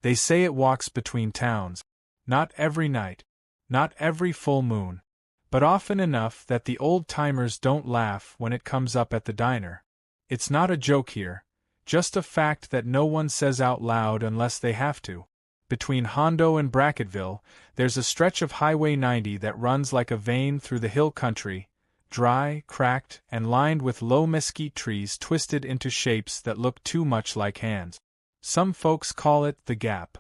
They say it walks between towns. Not every night. Not every full moon. But often enough that the old-timers don't laugh when it comes up at the diner. It's not a joke here, just a fact that no one says out loud unless they have to. Between Hondo and Brackettville, there's a stretch of Highway 90 that runs like a vein through the hill country, dry, cracked, and lined with low mesquite trees twisted into shapes that look too much like hands. Some folks call it the Gap.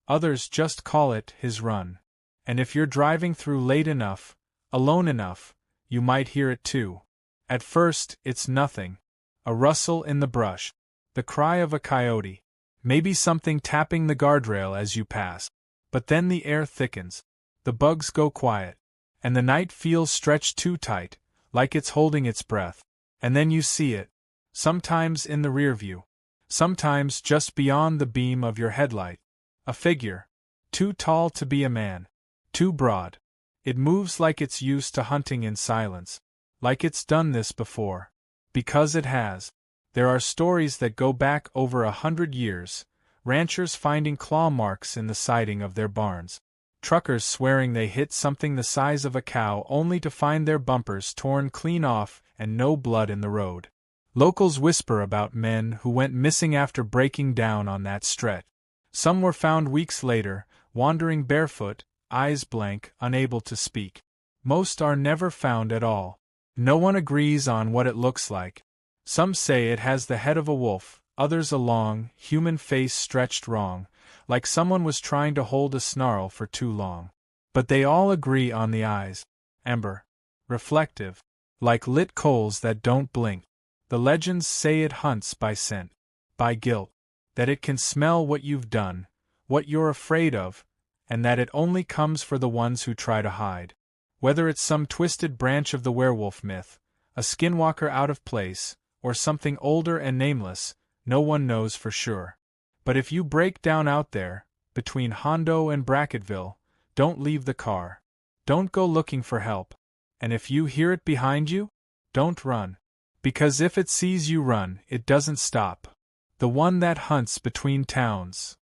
Others just call it his run. And if you're driving through late enough, alone enough, you might hear it too. At first, it's nothing. A rustle in the brush. The cry of a coyote. Maybe something tapping the guardrail as you pass. But then the air thickens. The bugs go quiet. And the night feels stretched too tight, like it's holding its breath. And then you see it. Sometimes in the rear view. Sometimes just beyond the beam of your headlight. A figure. Too tall to be a man. Too broad. It moves like it's used to hunting in silence. Like it's done this before. Because it has. There are stories that go back over 100 years, ranchers finding claw marks in the siding of their barns. Truckers swearing they hit something the size of a cow only to find their bumpers torn clean off and no blood in the road. Locals whisper about men who went missing after breaking down on that stretch. Some were found weeks later, wandering barefoot, eyes blank, unable to speak. Most are never found at all. No one agrees on what it looks like. Some say it has the head of a wolf, others a long, human face stretched wrong, like someone was trying to hold a snarl for too long. But they all agree on the eyes. Amber. Reflective. Like lit coals that don't blink. The legends say it hunts by scent. By guilt. That it can smell what you've done, what you're afraid of, and that it only comes for the ones who try to hide. Whether it's some twisted branch of the werewolf myth, a skinwalker out of place, or something older and nameless, no one knows for sure. But if you break down out there, between Hondo and Brackettville, don't leave the car. Don't go looking for help. And if you hear it behind you, don't run. Because if it sees you run, it doesn't stop. The one that hunts between towns.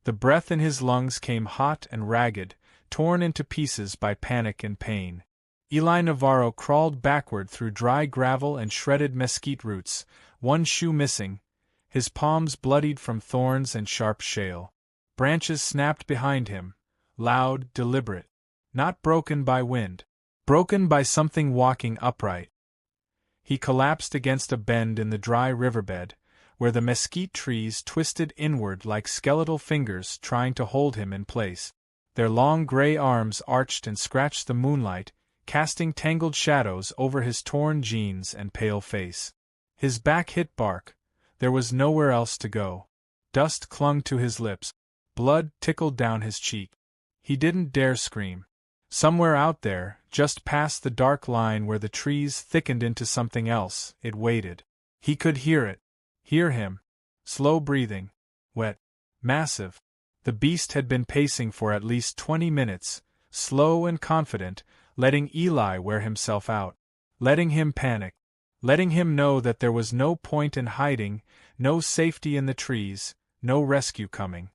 The breath in his lungs came hot and ragged, torn into pieces by panic and pain. Eli Navarro crawled backward through dry gravel and shredded mesquite roots, one shoe missing, his palms bloodied from thorns and sharp shale. Branches snapped behind him, loud, deliberate, not broken by wind, broken by something walking upright. He collapsed against a bend in the dry riverbed, where the mesquite trees twisted inward like skeletal fingers trying to hold him in place. Their long gray arms arched and scratched the moonlight, casting tangled shadows over his torn jeans and pale face. His back hit bark. There was nowhere else to go. Dust clung to his lips. Blood trickled down his cheek. He didn't dare scream. Somewhere out there, just past the dark line where the trees thickened into something else, it waited. He could hear it. Hear him. Slow breathing. Wet. Massive. The beast had been pacing for at least 20 minutes, slow and confident, letting Eli wear himself out. Letting him panic. Letting him know that there was no point in hiding, no safety in the trees, no rescue coming.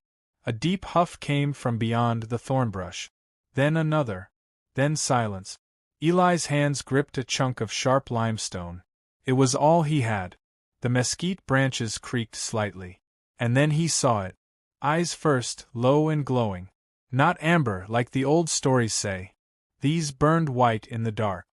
A deep huff came from beyond the thornbrush. Then another. Then silence. Eli's hands gripped a chunk of sharp limestone. It was all he had. The mesquite branches creaked slightly. And then he saw it. Eyes first, low and glowing. Not amber like the old stories say. These burned white in the dark.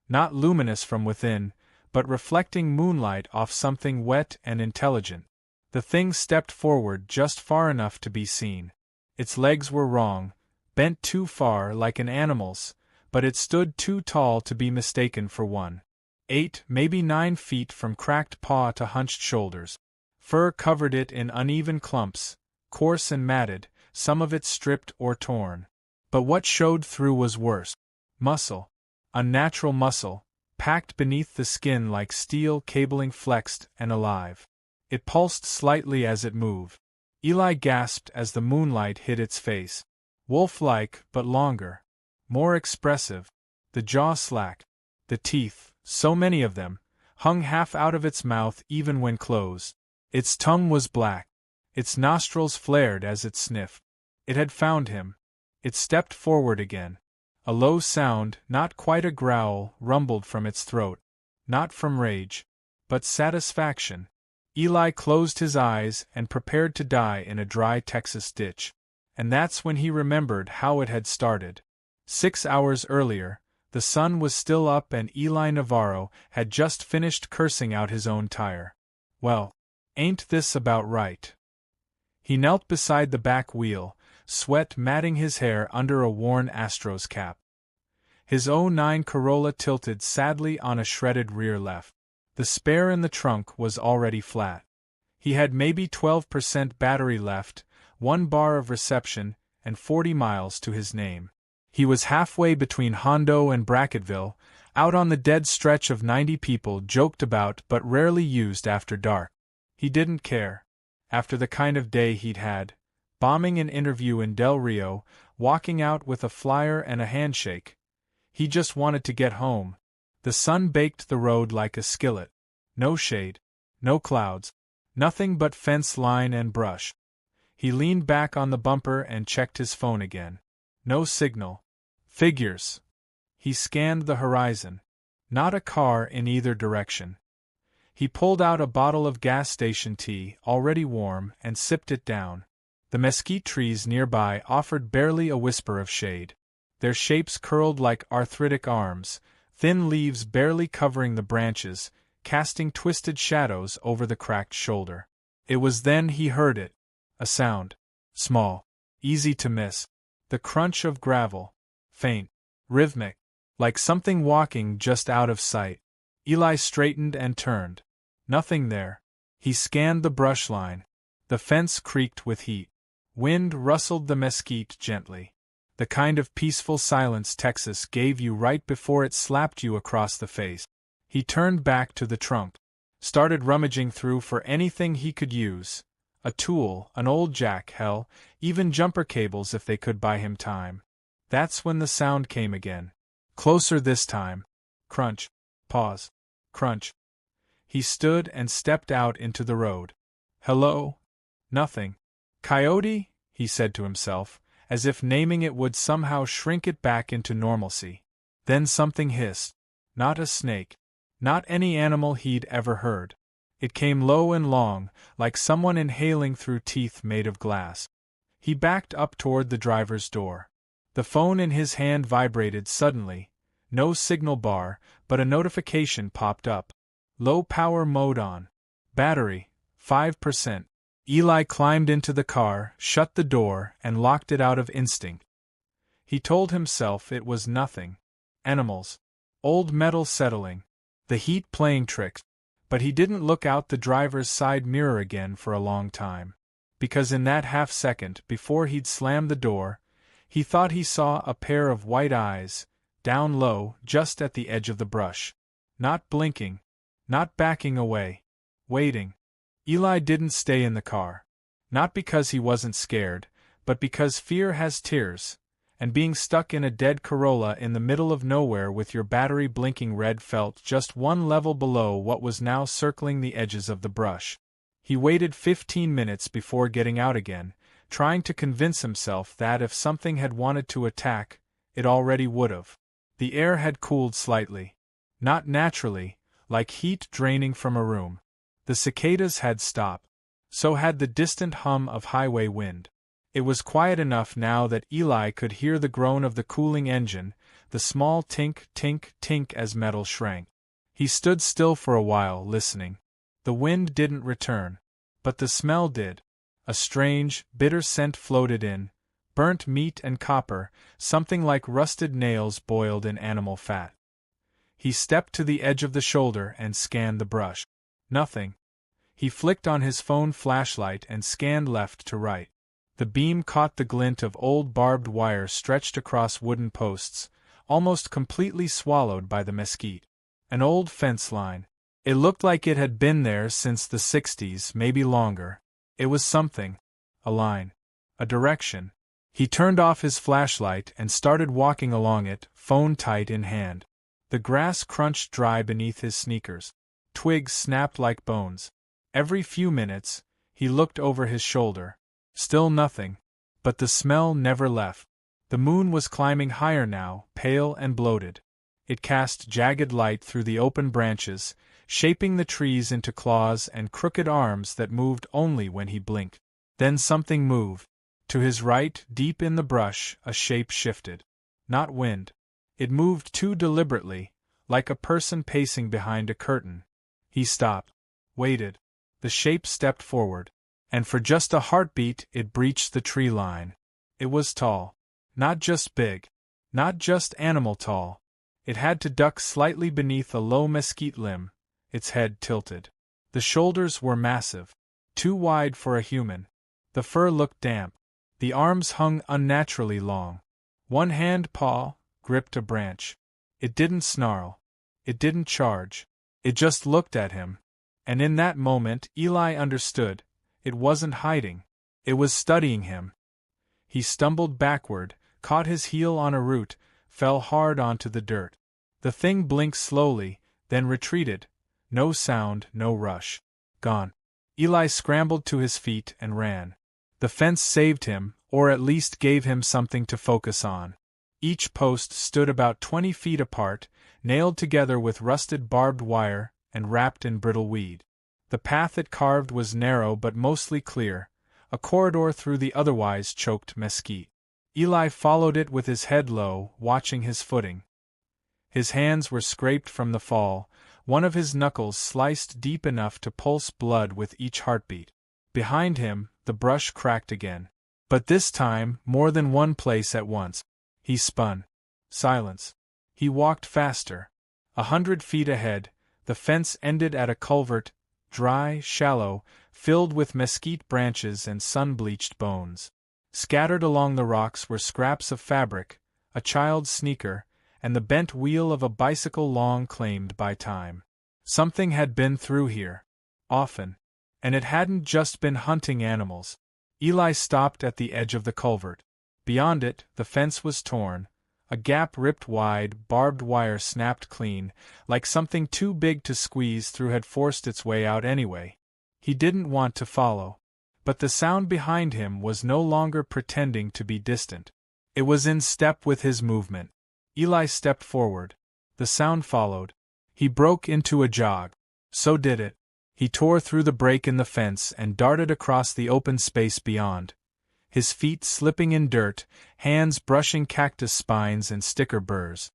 Not luminous from within, but reflecting moonlight off something wet and intelligent. The thing stepped forward just far enough to be seen. Its legs were wrong, bent too far like an animal's, but it stood too tall to be mistaken for one. 8, maybe 9 feet from cracked paw to hunched shoulders. Fur covered it in uneven clumps, coarse and matted, some of it stripped or torn. But what showed through was worse. Muscle. Unnatural muscle, packed beneath the skin like steel cabling, flexed and alive. It pulsed slightly as it moved. Eli gasped as the moonlight hit its face. Wolf-like, but longer. More expressive. The jaw slack. The teeth, so many of them, hung half out of its mouth even when closed. Its tongue was black. Its nostrils flared as it sniffed. It had found him. It stepped forward again. A low sound, not quite a growl, rumbled from its throat. Not from rage, but satisfaction. Eli closed his eyes and prepared to die in a dry Texas ditch. And that's when he remembered how it had started. 6 hours earlier, the sun was still up and Eli Navarro had just finished cursing out his own tire. Well, ain't this about right? He knelt beside the back wheel, sweat matting his hair under a worn Astros cap. His '09 Corolla tilted sadly on a shredded rear left. The spare in the trunk was already flat. He had maybe 12% battery left, 1 bar of reception, and 40 miles to his name. He was halfway between Hondo and Brackettville, out on the dead stretch of 90 people joked about but rarely used after dark. He didn't care. After the kind of day he'd had, bombing an interview in Del Rio, walking out with a flyer and a handshake, he just wanted to get home. The sun baked the road like a skillet. No shade, no clouds, nothing but fence line and brush. He leaned back on the bumper and checked his phone again. No signal. Figures. He scanned the horizon. Not a car in either direction. He pulled out a bottle of gas station tea, already warm, and sipped it down. The mesquite trees nearby offered barely a whisper of shade. Their shapes curled like arthritic arms, thin leaves barely covering the branches, casting twisted shadows over the cracked shoulder. It was then he heard it. A sound. Small. Easy to miss. The crunch of gravel. Faint. Rhythmic. Like something walking just out of sight. Eli straightened and turned. Nothing there. He scanned the brush line. The fence creaked with heat. Wind rustled the mesquite gently. The kind of peaceful silence Texas gave you right before it slapped you across the face. He turned back to the trunk. Started rummaging through for anything he could use. A tool, an old jack, hell, even jumper cables if they could buy him time. That's when the sound came again. Closer this time. Crunch. Pause. Crunch. He stood and stepped out into the road. Hello? Nothing. Coyote? He said to himself, as if naming it would somehow shrink it back into normalcy. Then something hissed. Not a snake. Not any animal he'd ever heard. It came low and long, like someone inhaling through teeth made of glass. He backed up toward the driver's door. The phone in his hand vibrated suddenly. No signal bar, but a notification popped up. Low power mode on. Battery, 5%. Eli climbed into the car, shut the door, and locked it out of instinct. He told himself it was nothing. Animals. Old metal settling. The heat playing tricks. But he didn't look out the driver's side mirror again for a long time. Because in that half-second before he'd slammed the door, he thought he saw a pair of white eyes, down low, just at the edge of the brush. Not blinking. Not backing away. Waiting. Eli didn't stay in the car. Not because he wasn't scared, but because fear has tears, and being stuck in a dead Corolla in the middle of nowhere with your battery blinking red felt just one level below what was now circling the edges of the brush. He waited 15 minutes before getting out again, trying to convince himself that if something had wanted to attack, it already would've. The air had cooled slightly. Not naturally, like heat draining from a room. The cicadas had stopped. So had the distant hum of highway wind. It was quiet enough now that Eli could hear the groan of the cooling engine, the small tink, tink, tink as metal shrank. He stood still for a while, listening. The wind didn't return. But the smell did. A strange, bitter scent floated in, burnt meat and copper, something like rusted nails boiled in animal fat. He stepped to the edge of the shoulder and scanned the brush. Nothing. He flicked on his phone flashlight and scanned left to right. The beam caught the glint of old barbed wire stretched across wooden posts, almost completely swallowed by the mesquite. An old fence line. It looked like it had been there since the 60s, maybe longer. It was something. A line. A direction. He turned off his flashlight and started walking along it, phone tight in hand. The grass crunched dry beneath his sneakers. Twigs snapped like bones. Every few minutes, he looked over his shoulder. Still nothing. But the smell never left. The moon was climbing higher now, pale and bloated. It cast jagged light through the open branches, shaping the trees into claws and crooked arms that moved only when he blinked. Then something moved. To his right, deep in the brush, a shape shifted. Not wind. It moved too deliberately, like a person pacing behind a curtain. He stopped. Waited. The shape stepped forward. And for just a heartbeat it breached the tree line. It was tall. Not just big. Not just animal tall. It had to duck slightly beneath a low mesquite limb, its head tilted. The shoulders were massive. Too wide for a human. The fur looked damp. The arms hung unnaturally long. One hand paw gripped a branch. It didn't snarl. It didn't charge. It just looked at him. And in that moment Eli understood. It wasn't hiding. It was studying him. He stumbled backward, caught his heel on a root, fell hard onto the dirt. The thing blinked slowly, then retreated. No sound, no rush. Gone. Eli scrambled to his feet and ran. The fence saved him, or at least gave him something to focus on. Each post stood about 20 feet apart, nailed together with rusted barbed wire and wrapped in brittle weed. The path it carved was narrow but mostly clear, a corridor through the otherwise choked mesquite. Eli followed it with his head low, watching his footing. His hands were scraped from the fall, one of his knuckles sliced deep enough to pulse blood with each heartbeat. Behind him, the brush cracked again. But this time, more than one place at once. He spun. Silence. He walked faster. 100 feet ahead, the fence ended at a culvert, dry, shallow, filled with mesquite branches and sun-bleached bones. Scattered along the rocks were scraps of fabric, a child's sneaker, and the bent wheel of a bicycle long claimed by time. Something had been through here. Often. And it hadn't just been hunting animals. Eli stopped at the edge of the culvert. Beyond it, the fence was torn. A gap ripped wide, barbed wire snapped clean, like something too big to squeeze through had forced its way out anyway. He didn't want to follow. But the sound behind him was no longer pretending to be distant. It was in step with his movement. Eli stepped forward. The sound followed. He broke into a jog. So did it. He tore through the break in the fence and darted across the open space beyond. His feet slipping in dirt, hands brushing cactus spines and sticker burrs.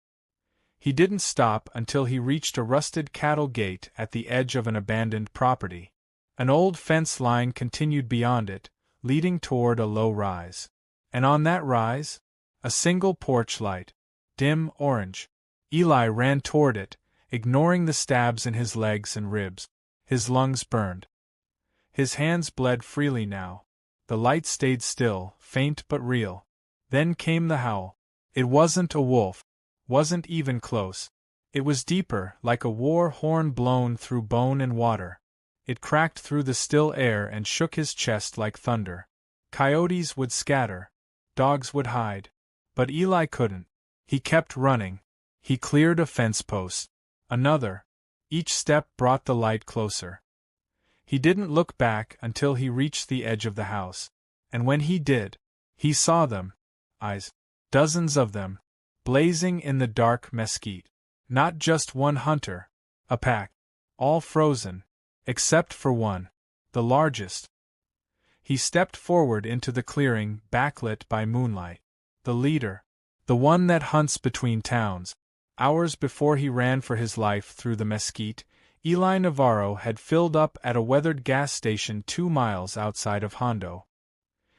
He didn't stop until he reached a rusted cattle gate at the edge of an abandoned property. An old fence line continued beyond it, leading toward a low rise. And on that rise, a single porch light. Dim orange. Eli ran toward it, ignoring the stabs in his legs and ribs. His lungs burned. His hands bled freely now. The light stayed still, faint but real. Then came the howl. It wasn't a wolf. Wasn't even close. It was deeper, like a war horn blown through bone and water. It cracked through the still air and shook his chest like thunder. Coyotes would scatter. Dogs would hide. But Eli couldn't. He kept running. He cleared a fence post. Another. Each step brought the light closer. He didn't look back until he reached the edge of the house. And when he did, he saw them. Eyes. Dozens of them. Blazing in the dark mesquite. Not just one hunter. A pack. All frozen. Except for one. The largest. He stepped forward into the clearing, backlit by moonlight. The leader. The one that hunts between towns. Hours before he ran for his life through the mesquite, Eli Navarro had filled up at a weathered gas station 2 miles outside of Hondo.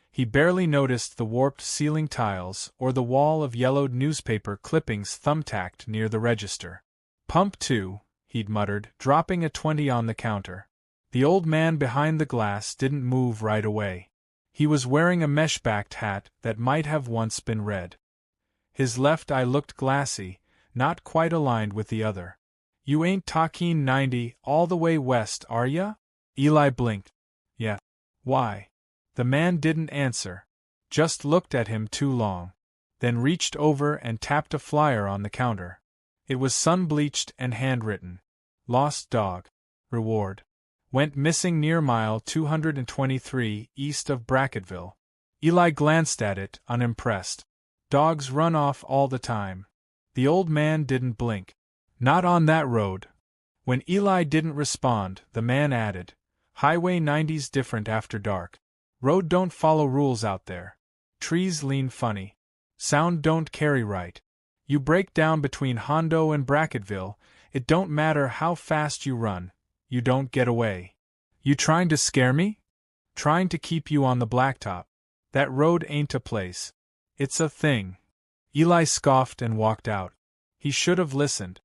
He barely noticed the warped ceiling tiles or the wall of yellowed newspaper clippings thumbtacked near the register. "Pump 2, he'd muttered, dropping a 20 on the counter. The old man behind the glass didn't move right away. He was wearing a mesh-backed hat that might have once been red. His left eye looked glassy, not quite aligned with the other. "You ain't talking 90 all the way west, are ya?" Eli blinked. "Yeah." "Why?" The man didn't answer. Just looked at him too long. Then reached over and tapped a flyer on the counter. It was sun-bleached and handwritten. "Lost dog. Reward. Went missing near mile 223 east of Brackettville." Eli glanced at it, unimpressed. Dogs run off all the time. The old man didn't blink. Not on that road. When Eli didn't respond, the man added, Highway 90's different after dark. Road don't follow rules out there. Trees lean funny. Sound don't carry right. You break down between Hondo and Bracketville, it don't matter how fast you run, you don't get away. You trying to scare me? Trying to keep you on the blacktop. That road ain't a place. It's a thing. Eli scoffed and walked out. He should have listened.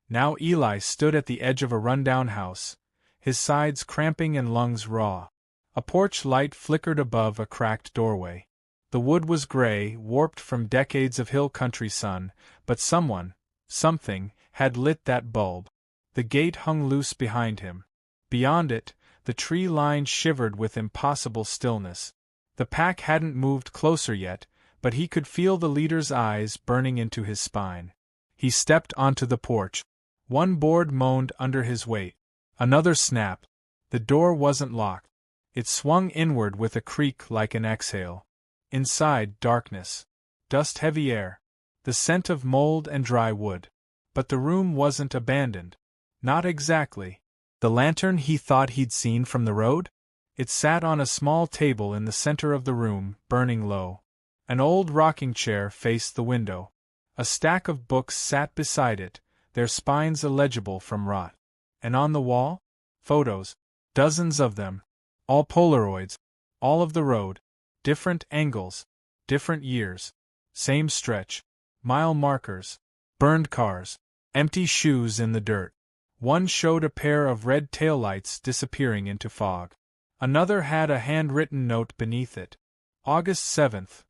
Now Eli stood at the edge of a rundown house, his sides cramping and lungs raw. A porch light flickered above a cracked doorway. The wood was gray, warped from decades of hill country sun, but something, had lit that bulb. The gate hung loose behind him. Beyond it, the tree line shivered with impossible stillness. The pack hadn't moved closer yet, but he could feel the leader's eyes burning into his spine. He stepped onto the porch. One board moaned under his weight. Another snap. The door wasn't locked. It swung inward with a creak like an exhale. Inside, darkness. Dust-heavy air. The scent of mold and dry wood. But the room wasn't abandoned. Not exactly. The lantern he thought he'd seen from the road? It sat on a small table in the center of the room, burning low. An old rocking chair faced the window. A stack of books sat beside it, their spines illegible from rot. And on the wall? Photos. Dozens of them. All Polaroids. All of the road. Different angles. Different years. Same stretch. Mile markers. Burned cars. Empty shoes in the dirt. One showed a pair of red taillights disappearing into fog. Another had a handwritten note beneath it. August 7th.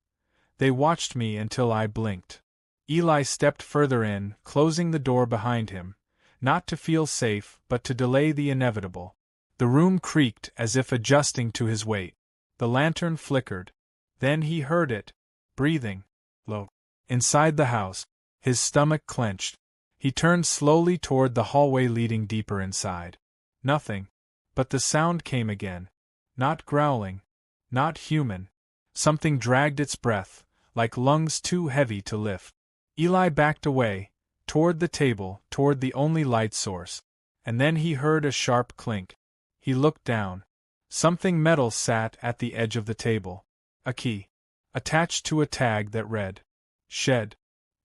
They watched me until I blinked. Eli stepped further in, closing the door behind him, not to feel safe but to delay the inevitable. The room creaked as if adjusting to his weight. The lantern flickered. Then he heard it, breathing, low. Inside the house, his stomach clenched. He turned slowly toward the hallway leading deeper inside. Nothing. But the sound came again. Not growling. Not human. Something dragged its breath, like lungs too heavy to lift. Eli backed away, toward the table, toward the only light source. And then he heard a sharp clink. He looked down. Something metal sat at the edge of the table. A key. Attached to a tag that read, Shed.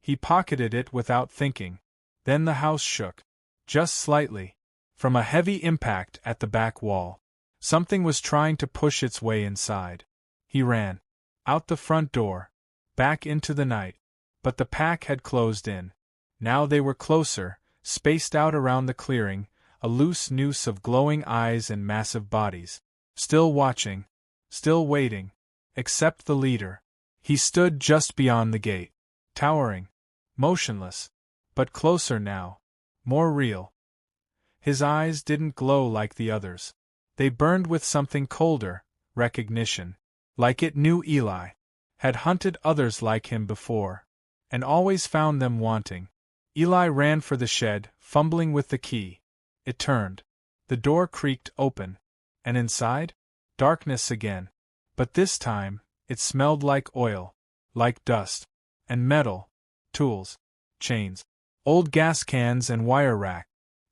He pocketed it without thinking. Then the house shook. Just slightly. From a heavy impact at the back wall. Something was trying to push its way inside. He ran. Out the front door. Back into the night. But the pack had closed in. Now they were closer, spaced out around the clearing, a loose noose of glowing eyes and massive bodies. Still watching. Still waiting. Except the leader. He stood just beyond the gate. Towering. Motionless. But closer now. More real. His eyes didn't glow like the others. They burned with something colder, recognition. Like it knew Eli. Had hunted others like him before. And always found them wanting. Eli ran for the shed, fumbling with the key. It turned. The door creaked open. And inside? Darkness again. But this time, it smelled like oil. Like dust. And metal. Tools. Chains. Old gas cans and wire rack.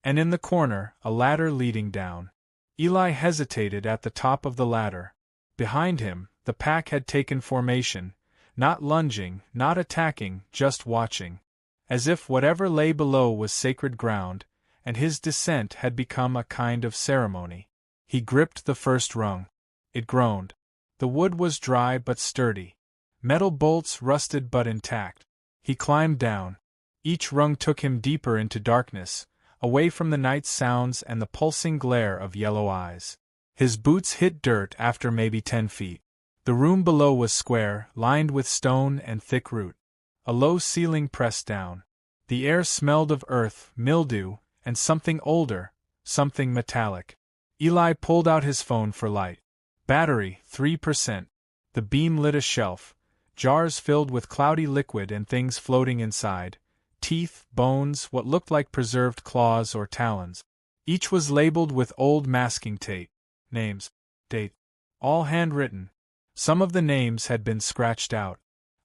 And in the corner, a ladder leading down. Eli hesitated at the top of the ladder. Behind him, the pack had taken formation, not lunging, not attacking, just watching. As if whatever lay below was sacred ground, and his descent had become a kind of ceremony. He gripped the first rung. It groaned. The wood was dry but sturdy. Metal bolts rusted but intact. He climbed down. Each rung took him deeper into darkness, away from the night sounds and the pulsing glare of yellow eyes. His boots hit dirt after maybe 10 feet. The room below was square, lined with stone and thick root. A low ceiling pressed down. The air smelled of earth, mildew, and something older, something metallic. Eli pulled out his phone for light. Battery, 3%. The beam lit a shelf. Jars filled with cloudy liquid and things floating inside. Teeth, bones, what looked like preserved claws or talons. Each was labeled with old masking tape. Names. Date. All handwritten. Some of the names had been scratched out.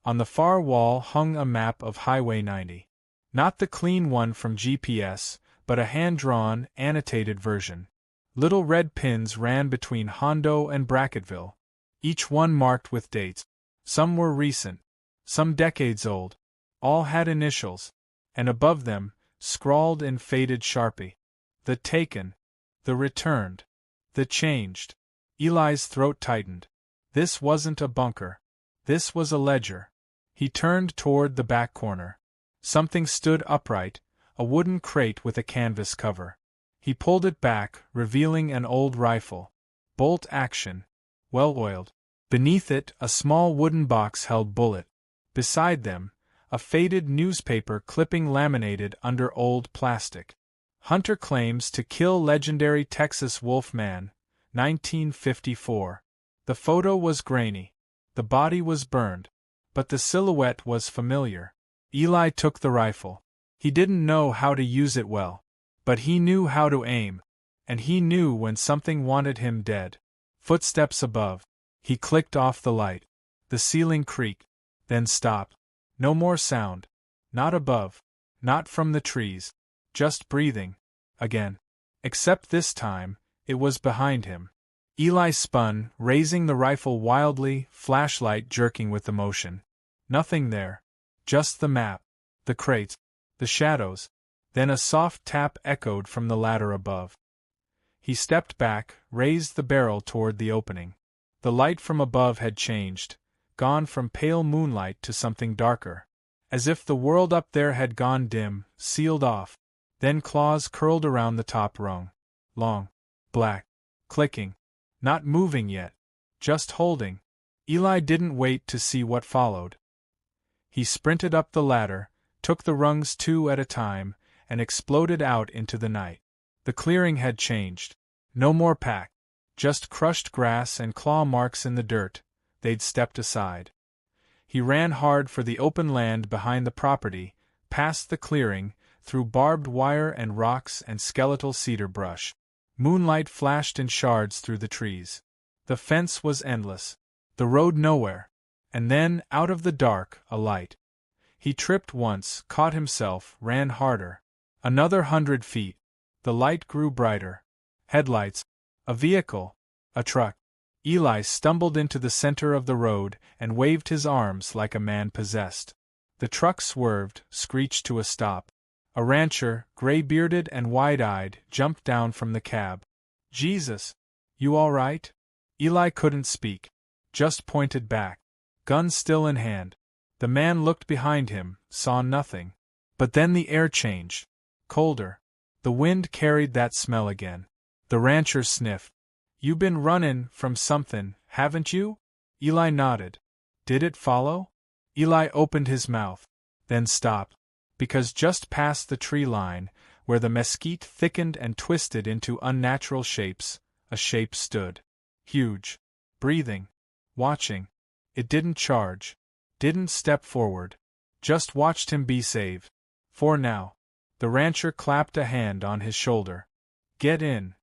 On the far wall hung a map of Highway 90. Not the clean one from GPS, but a hand-drawn, annotated version. Little red pins ran between Hondo and Brackettville, each one marked with dates. Some were recent, some decades old. All had initials, and above them, scrawled in faded Sharpie, the taken, the returned, the changed. Eli's throat tightened. This wasn't a bunker. This was a ledger. He turned toward the back corner. Something stood upright, a wooden crate with a canvas cover. He pulled it back, revealing an old rifle. Bolt action. Well-oiled. Beneath it, a small wooden box held bullet. Beside them, a faded newspaper clipping laminated under old plastic. Hunter claims to kill legendary Texas wolf man, 1954. The photo was grainy. The body was burned. But the silhouette was familiar. Eli took the rifle. He didn't know how to use it well. But he knew how to aim. And he knew when something wanted him dead. Footsteps above. He clicked off the light. The ceiling creaked. Then stopped. No more sound. Not above. Not from the trees. Just breathing. Again. Except this time, it was behind him. Eli spun, raising the rifle wildly, flashlight jerking with the motion. Nothing there. Just the map. The crates. The shadows. Then a soft tap echoed from the ladder above. He stepped back, raised the barrel toward the opening. The light from above had changed, gone from pale moonlight to something darker. As if the world up there had gone dim, sealed off. Then claws curled around the top rung. Long. Black. Clicking. Not moving yet. Just holding. Eli didn't wait to see what followed. He sprinted up the ladder, took the rungs two at a time, and exploded out into the night. The clearing had changed. No more pack. Just crushed grass and claw marks in the dirt. They'd stepped aside. He ran hard for the open land behind the property, past the clearing, through barbed wire and rocks and skeletal cedar brush. Moonlight flashed in shards through the trees. The fence was endless. The road nowhere. And then, out of the dark, a light. He tripped once, caught himself, ran harder. Another 100 feet. The light grew brighter. Headlights. A vehicle. A truck. Eli stumbled into the center of the road and waved his arms like a man possessed. The truck swerved, screeched to a stop. A rancher, gray-bearded and wide-eyed, jumped down from the cab. "Jesus! You all right?" Eli couldn't speak. Just pointed back. Gun still in hand. The man looked behind him, saw nothing. But then the air changed. Colder. The wind carried that smell again. The rancher sniffed. "You been runnin' from something, haven't you?" Eli nodded. "Did it follow?" Eli opened his mouth. Then stopped. Because just past the tree line, where the mesquite thickened and twisted into unnatural shapes, a shape stood. Huge. Breathing. Watching. It didn't charge. Didn't step forward. Just watched him be saved. For now. The rancher clapped a hand on his shoulder. "Get in."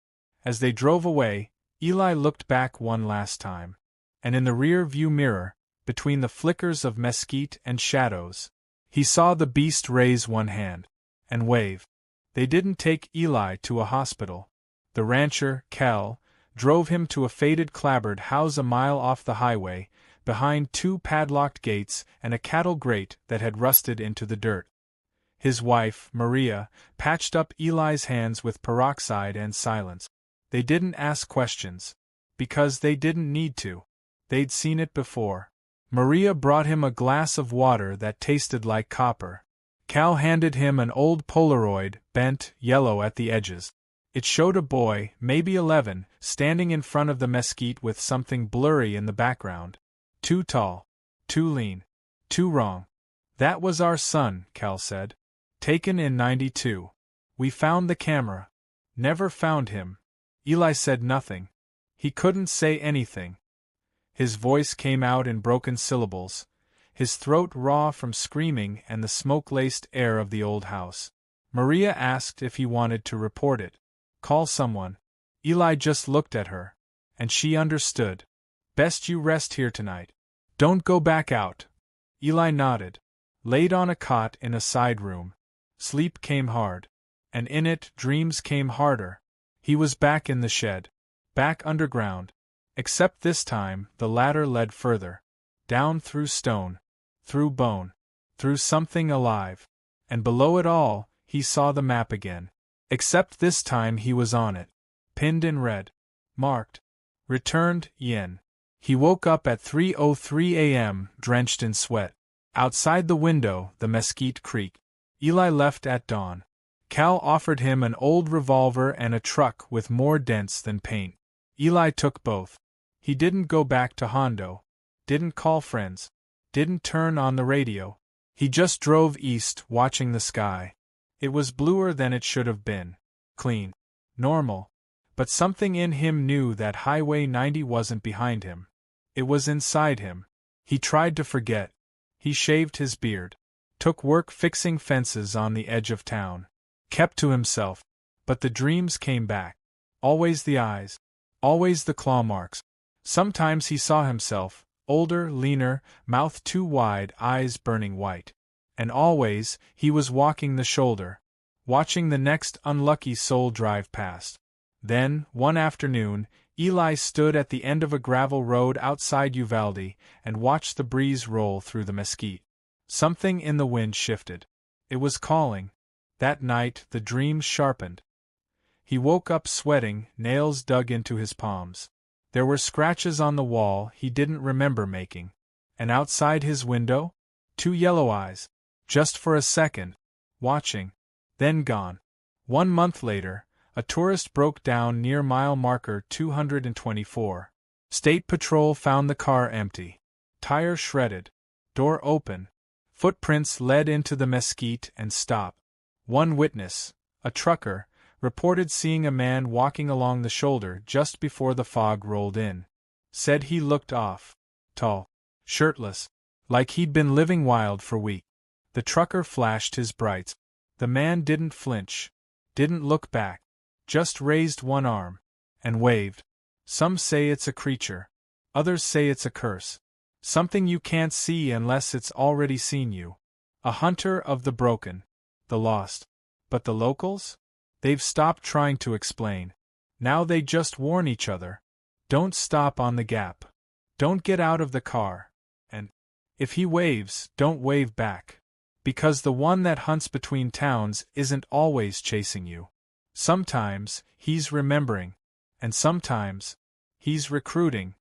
As they drove away, Eli looked back one last time. And in the rear view mirror, between the flickers of mesquite and shadows, he saw the beast raise one hand and wave. They didn't take Eli to a hospital. The rancher, Cal, drove him to a faded clapboard house a mile off the highway, behind two padlocked gates and a cattle grate that had rusted into the dirt. His wife, Maria, patched up Eli's hands with peroxide and silence. They didn't ask questions. Because they didn't need to. They'd seen it before. Maria brought him a glass of water that tasted like copper. Cal handed him an old Polaroid, bent, yellow at the edges. It showed a boy, maybe 11, standing in front of the mesquite with something blurry in the background. Too tall. Too lean. Too wrong. "That was our son," Cal said. "Taken in 92. We found the camera. Never found him." Eli said nothing. He couldn't say anything. His voice came out in broken syllables, his throat raw from screaming and the smoke-laced air of the old house. Maria asked if he wanted to report it. Call someone. Eli just looked at her. And she understood. Best you rest here tonight. Don't go back out. Eli nodded. Laid on a cot in a side room. Sleep came hard. And in it, dreams came harder. He was back in the shed. Back underground. Except this time, the ladder led further. Down through stone. Through bone. Through something alive. And below it all, he saw the map again. Except this time he was on it. Pinned in red. Marked. Returned, Yin. He woke up at 3:03 a.m., drenched in sweat. Outside the window, the mesquite creaked. Eli left at dawn. Cal offered him an old revolver and a truck with more dents than paint. Eli took both. He didn't go back to Hondo. Didn't call friends. Didn't turn on the radio. He just drove east, watching the sky. It was bluer than it should have been. Clean. Normal. But something in him knew that Highway 90 wasn't behind him. It was inside him. He tried to forget. He shaved his beard. Took work fixing fences on the edge of town. Kept to himself. But the dreams came back. Always the eyes. Always the claw marks. Sometimes he saw himself, older, leaner, mouth too wide, eyes burning white. And always, he was walking the shoulder. Watching the next unlucky soul drive past. Then, one afternoon, Eli stood at the end of a gravel road outside Uvalde and watched the breeze roll through the mesquite. Something in the wind shifted. It was calling. That night, the dream sharpened. He woke up sweating, nails dug into his palms. There were scratches on the wall he didn't remember making. And outside his window? 2 yellow eyes. Just for a second. Watching. Then gone. 1 month later, a tourist broke down near mile marker 224. State Patrol found the car empty. Tire shredded. Door open. Footprints led into the mesquite and stopped. One witness, a trucker, reported seeing a man walking along the shoulder just before the fog rolled in. Said he looked off. Tall. Shirtless. Like he'd been living wild for weeks. The trucker flashed his brights. The man didn't flinch. Didn't look back. Just raised one arm. And waved. Some say it's a creature. Others say it's a curse. Something you can't see unless it's already seen you. A hunter of the broken. The lost. But the locals? They've stopped trying to explain. Now they just warn each other. Don't stop on the gap. Don't get out of the car. And if he waves, don't wave back. Because the one that hunts between towns isn't always chasing you. Sometimes, he's remembering. And sometimes, he's recruiting.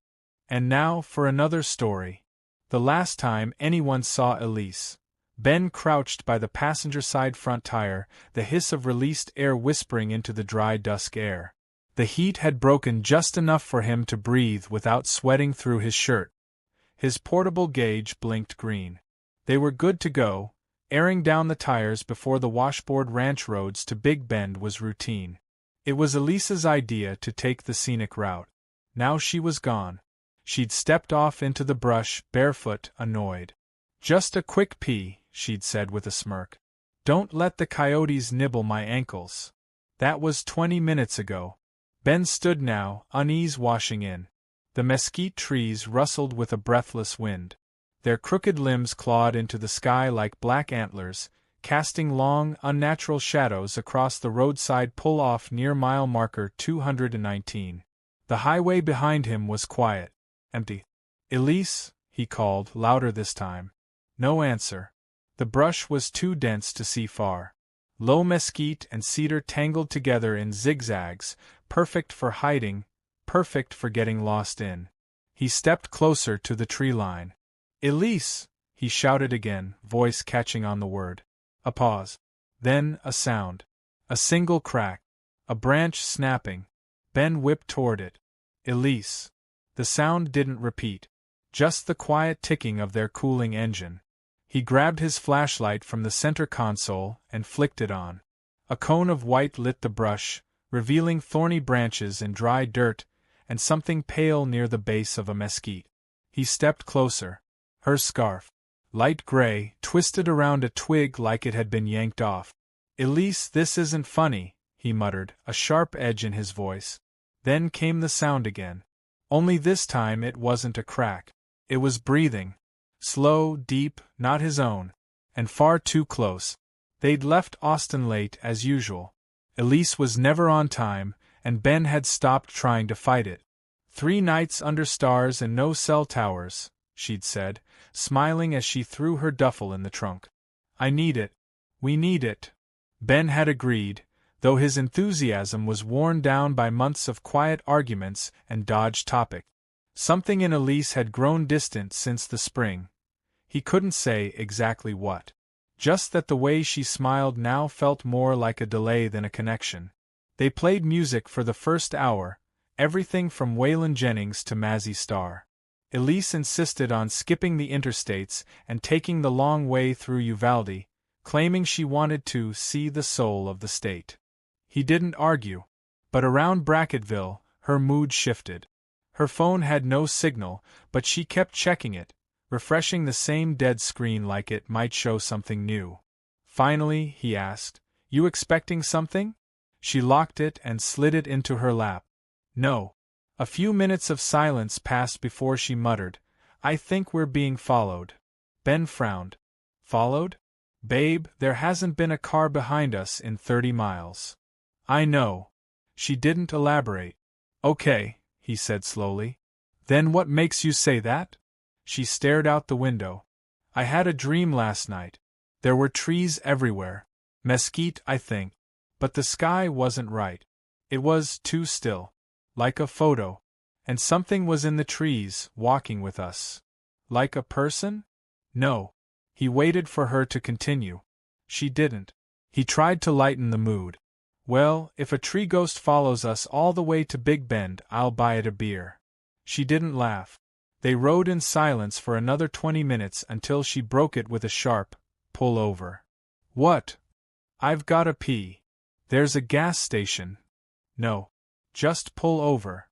And now for another story. The last time anyone saw Elise. Ben crouched by the passenger side front tire, the hiss of released air whispering into the dry dusk air. The heat had broken just enough for him to breathe without sweating through his shirt. His portable gauge blinked green. They were good to go. Airing down the tires before the washboard ranch roads to Big Bend was routine. It was Elise's idea to take the scenic route. Now she was gone. She'd stepped off into the brush, barefoot, annoyed. Just a quick pee, she'd said with a smirk. Don't let the coyotes nibble my ankles. That was 20 minutes ago. Ben stood now, unease washing in. The mesquite trees rustled with a breathless wind. Their crooked limbs clawed into the sky like black antlers, casting long, unnatural shadows across the roadside pull-off near mile marker 219. The highway behind him was quiet, empty. Elise, he called, louder this time. No answer. The brush was too dense to see far. Low mesquite and cedar tangled together in zigzags, perfect for hiding, perfect for getting lost in. He stepped closer to the tree line. Elise, he shouted again, voice catching on the word. A pause. Then a sound. A single crack. A branch snapping. Ben whipped toward it. Elise. The sound didn't repeat. Just the quiet ticking of their cooling engine. He grabbed his flashlight from the center console and flicked it on. A cone of white lit the brush, revealing thorny branches and dry dirt, and something pale near the base of a mesquite. He stepped closer. Her scarf. Light gray, twisted around a twig like it had been yanked off. Elise, this isn't funny, he muttered, a sharp edge in his voice. Then came the sound again. Only this time it wasn't a crack. It was breathing. Slow, deep, not his own. And far too close. They'd left Austin late as usual. Elise was never on time, and Ben had stopped trying to fight it. 3 nights under stars and no cell towers, she'd said, smiling as she threw her duffel in the trunk. I need it. We need it. Ben had agreed, though his enthusiasm was worn down by months of quiet arguments and dodged topic. Something in Elise had grown distant since the spring. He couldn't say exactly what. Just that the way she smiled now felt more like a delay than a connection. They played music for the first hour, everything from Waylon Jennings to Mazzy Star. Elise insisted on skipping the interstates and taking the long way through Uvalde, claiming she wanted to see the soul of the state. He didn't argue. But around Bracketville, her mood shifted. Her phone had no signal, but she kept checking it, refreshing the same dead screen like it might show something new. Finally, he asked, "You expecting something?" She locked it and slid it into her lap. "No." A few minutes of silence passed before she muttered, "I think we're being followed." Ben frowned. "Followed? Babe, there hasn't been a car behind us in 30 miles. I know." She didn't elaborate. "Okay," he said slowly. "Then what makes you say that?" She stared out the window. "I had a dream last night. There were trees everywhere. Mesquite, I think. But the sky wasn't right. It was too still. Like a photo. And something was in the trees, walking with us." "Like a person?" "No." He waited for her to continue. She didn't. He tried to lighten the mood. "Well, if a tree ghost follows us all the way to Big Bend, I'll buy it a beer." She didn't laugh. They rode in silence for another 20 minutes until she broke it with a sharp, "Pull over." "What?" "I've gotta pee. There's a gas station." "No. Just pull over."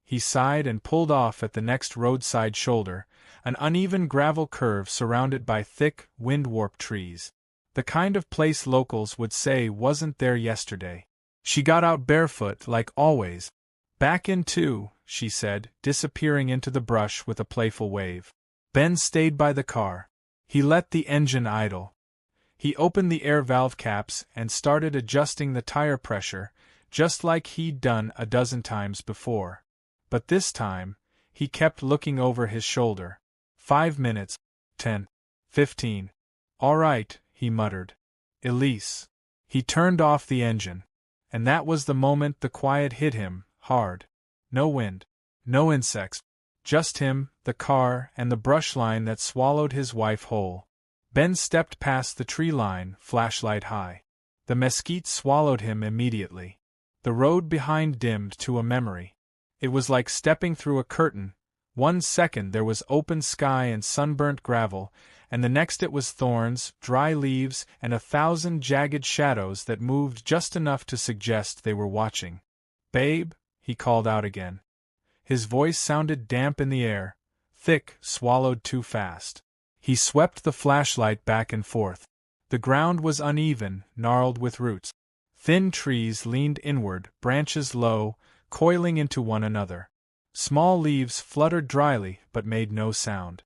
He sighed and pulled off at the next roadside shoulder, an uneven gravel curve surrounded by thick, wind-warped trees. The kind of place locals would say wasn't there yesterday. She got out barefoot like always. "Back in too," she said, disappearing into the brush with a playful wave. Ben stayed by the car. He let the engine idle. He opened the air valve caps and started adjusting the tire pressure, just like he'd done a dozen times before. But this time, he kept looking over his shoulder. 5 minutes. 10. 15. "All right," he muttered. "Elise." He turned off the engine. And that was the moment the quiet hit him, hard. No wind. No insects. Just him, the car, and the brush line that swallowed his wife whole. Ben stepped past the tree line, flashlight high. The mesquite swallowed him immediately. The road behind dimmed to a memory. It was like stepping through a curtain. 1 second there was open sky and sunburnt gravel, and the next it was thorns, dry leaves, and 1,000 jagged shadows that moved just enough to suggest they were watching. "Babe," he called out again. His voice sounded damp in the air, thick, swallowed too fast. He swept the flashlight back and forth. The ground was uneven, gnarled with roots. Thin trees leaned inward, branches low, coiling into one another. Small leaves fluttered dryly but made no sound.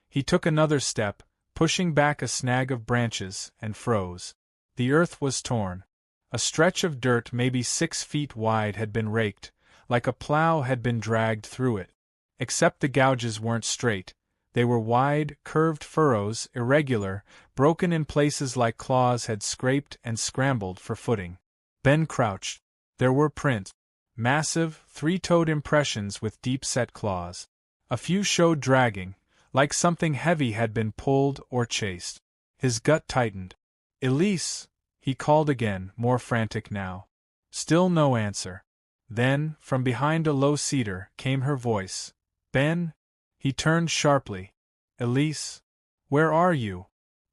He took another step, pushing back a snag of branches, and froze. The earth was torn. A stretch of dirt maybe 6 feet wide had been raked, like a plow had been dragged through it. Except the gouges weren't straight. They were wide, curved furrows, irregular, broken in places like claws had scraped and scrambled for footing. Ben crouched. There were prints. Massive, 3-toed impressions with deep-set claws. A few showed dragging, like something heavy had been pulled or chased. His gut tightened. "Elise!" he called again, more frantic now. Still no answer. Then, from behind a low cedar, came her voice. "Ben?" He turned sharply. "Elise? Where are you?"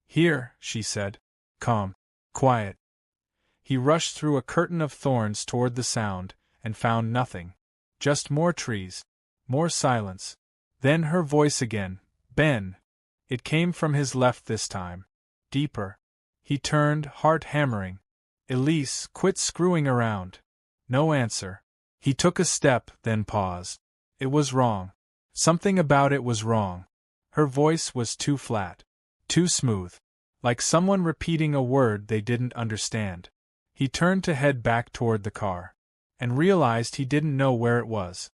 "Here," she said. "Calm. Quiet." He rushed through a curtain of thorns toward the sound, and found nothing. Just more trees. More silence. Then her voice again. "Ben!" It came from his left this time. Deeper. He turned, heart hammering. "Elise, quit screwing around." No answer. He took a step, then paused. It was wrong. Something about it was wrong. Her voice was too flat. Too smooth. Like someone repeating a word they didn't understand. He turned to head back toward the car. And realized he didn't know where it was.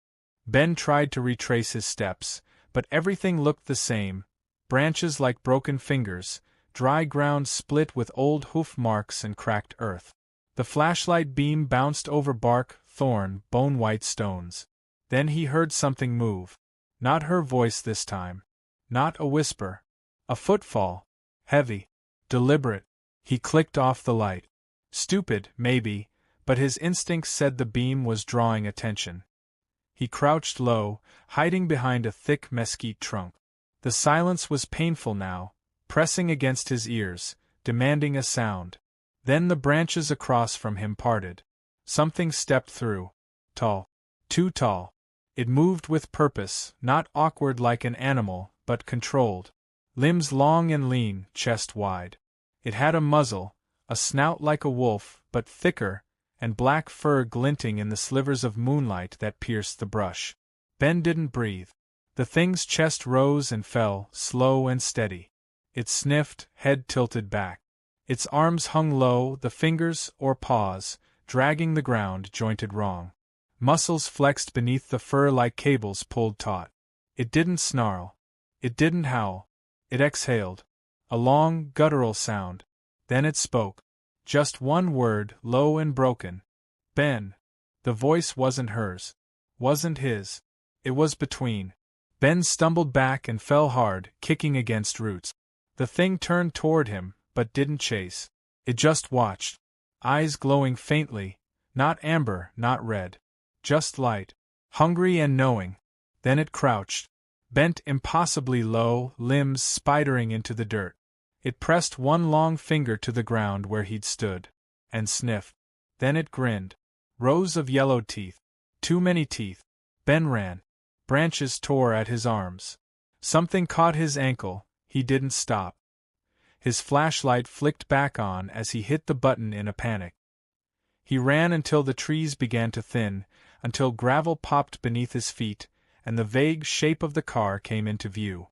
Ben tried to retrace his steps, but everything looked the same. Branches like broken fingers, dry ground split with old hoof marks and cracked earth. The flashlight beam bounced over bark, thorn, bone-white stones. Then he heard something move. Not her voice this time. Not a whisper. A footfall. Heavy. Deliberate. He clicked off the light. Stupid, maybe, but his instincts said the beam was drawing attention. He crouched low, hiding behind a thick mesquite trunk. The silence was painful now, pressing against his ears, demanding a sound. Then the branches across from him parted. Something stepped through. Tall. Too tall. It moved with purpose, not awkward like an animal, but controlled. Limbs long and lean, chest wide. It had a muzzle, a snout like a wolf, but thicker, and black fur glinting in the slivers of moonlight that pierced the brush. Ben didn't breathe. The thing's chest rose and fell, slow and steady. It sniffed, head tilted back. Its arms hung low, the fingers, or paws, dragging the ground, jointed wrong. Muscles flexed beneath the fur like cables pulled taut. It didn't snarl. It didn't howl. It exhaled. A long, guttural sound. Then it spoke. Just one word, low and broken. Ben. The voice wasn't hers. Wasn't his. It was between. Ben stumbled back and fell hard, kicking against roots. The thing turned toward him, but didn't chase. It just watched. Eyes glowing faintly. Not amber, not red. Just light. Hungry and knowing. Then it crouched. Bent impossibly low, limbs spidering into the dirt. It pressed one long finger to the ground where he'd stood. And sniffed. Then it grinned. Rows of yellowed teeth. Too many teeth. Ben ran. Branches tore at his arms. Something caught his ankle. He didn't stop. His flashlight flicked back on as he hit the button in a panic. He ran until the trees began to thin, until gravel popped beneath his feet, and the vague shape of the car came into view.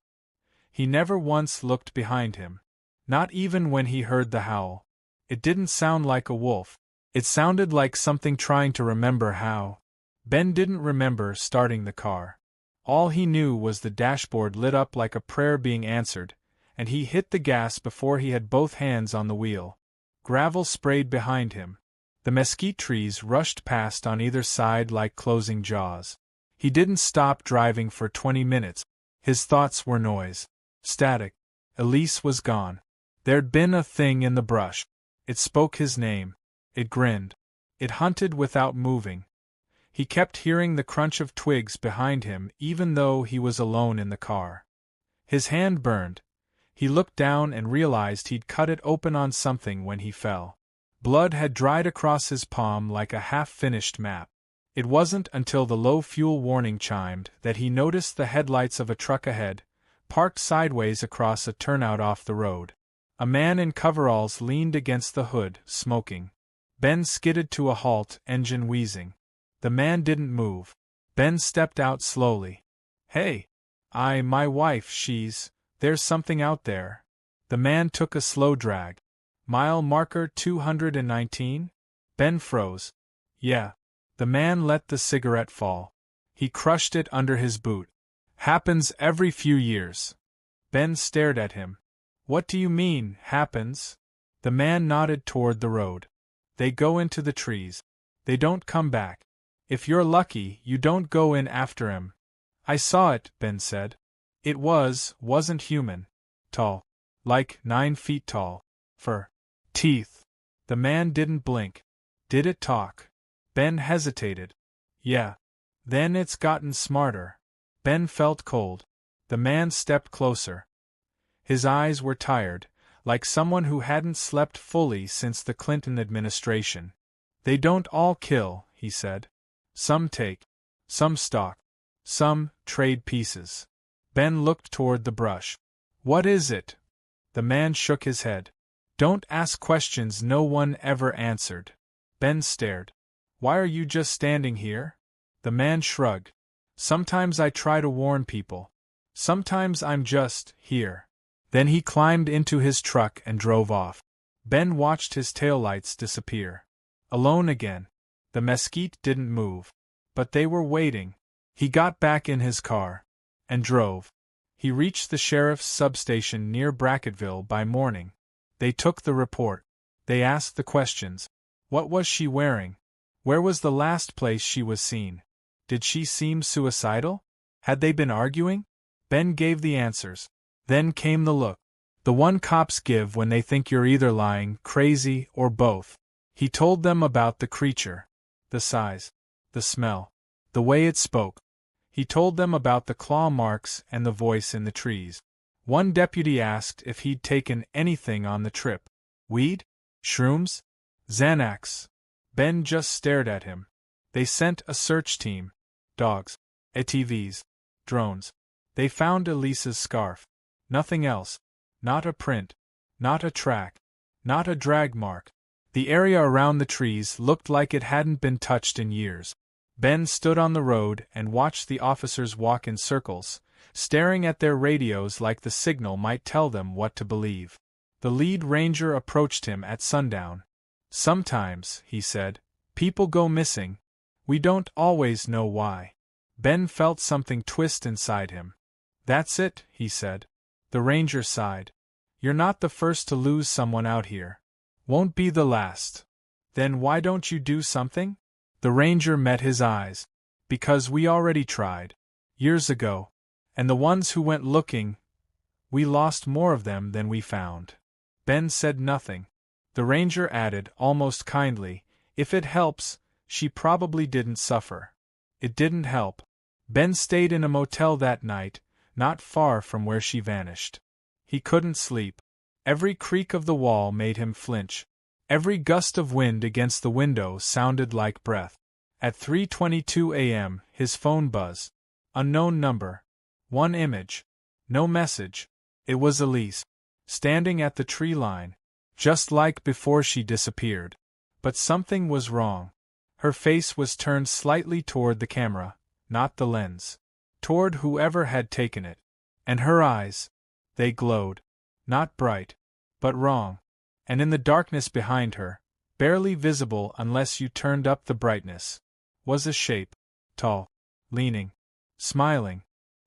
He never once looked behind him. Not even when he heard the howl. It didn't sound like a wolf. It sounded like something trying to remember how. Ben didn't remember starting the car. All he knew was the dashboard lit up like a prayer being answered, and he hit the gas before he had both hands on the wheel. Gravel sprayed behind him. The mesquite trees rushed past on either side like closing jaws. He didn't stop driving for 20 minutes. His thoughts were noise. Static. Elise was gone. There'd been a thing in the brush. It spoke his name. It grinned. It hunted without moving. He kept hearing the crunch of twigs behind him even though he was alone in the car. His hand burned. He looked down and realized he'd cut it open on something when he fell. Blood had dried across his palm like a half-finished map. It wasn't until the low fuel warning chimed that he noticed the headlights of a truck ahead, parked sideways across a turnout off the road. A man in coveralls leaned against the hood, smoking. Ben skidded to a halt, engine wheezing. The man didn't move. Ben stepped out slowly. Hey. My wife, there's something out there. The man took a slow drag. Mile marker 219? Ben froze. Yeah. The man let the cigarette fall. He crushed it under his boot. Happens every few years. Ben stared at him. What do you mean, happens? The man nodded toward the road. They go into the trees. They don't come back. If you're lucky, you don't go in after him. I saw it, Ben said. It wasn't human. Tall. Like 9 feet tall. Fur. Teeth. The man didn't blink. Did it talk? Ben hesitated. Yeah. Then it's gotten smarter. Ben felt cold. The man stepped closer. His eyes were tired, like someone who hadn't slept fully since the Clinton administration. They don't all kill, he said. Some take. Some stalk. Some trade pieces. Ben looked toward the brush. What is it? The man shook his head. Don't ask questions no one ever answered. Ben stared. Why are you just standing here? The man shrugged. Sometimes I try to warn people. Sometimes I'm just here. Then he climbed into his truck and drove off. Ben watched his taillights disappear. Alone again. The mesquite didn't move. But they were waiting. He got back in his car. And drove. He reached the sheriff's substation near Bracketville by morning. They took the report. They asked the questions. What was she wearing? Where was the last place she was seen? Did she seem suicidal? Had they been arguing? Ben gave the answers. Then came the look. The one cops give when they think you're either lying, crazy, or both. He told them about the creature. The size. The smell. The way it spoke. He told them about the claw marks and the voice in the trees. One deputy asked if he'd taken anything on the trip. Weed? Shrooms? Xanax? Ben just stared at him. They sent a search team. Dogs. ATVs. Drones. They found Elise's scarf. Nothing else. Not a print. Not a track. Not a drag mark. The area around the trees looked like it hadn't been touched in years. Ben stood on the road and watched the officers walk in circles, staring at their radios like the signal might tell them what to believe. The lead ranger approached him at sundown. Sometimes, he said, people go missing. We don't always know why. Ben felt something twist inside him. That's it, he said. The ranger sighed. You're not the first to lose someone out here. Won't be the last. Then why don't you do something? The ranger met his eyes. Because we already tried. Years ago. And the ones who went looking, we lost more of them than we found. Ben said nothing. The ranger added, almost kindly, if it helps, she probably didn't suffer. It didn't help. Ben stayed in a motel that night, not far from where she vanished. He couldn't sleep. Every creak of the wall made him flinch. Every gust of wind against the window sounded like breath. At 3:22 a.m., his phone buzzed. Unknown number. One image. No message. It was Elise, standing at the tree line, just like before she disappeared. But something was wrong. Her face was turned slightly toward the camera, not the lens. Toward whoever had taken it. And her eyes. They glowed. Not bright. But wrong. And in the darkness behind her, barely visible unless you turned up the brightness, was a shape. Tall. Leaning. Smiling.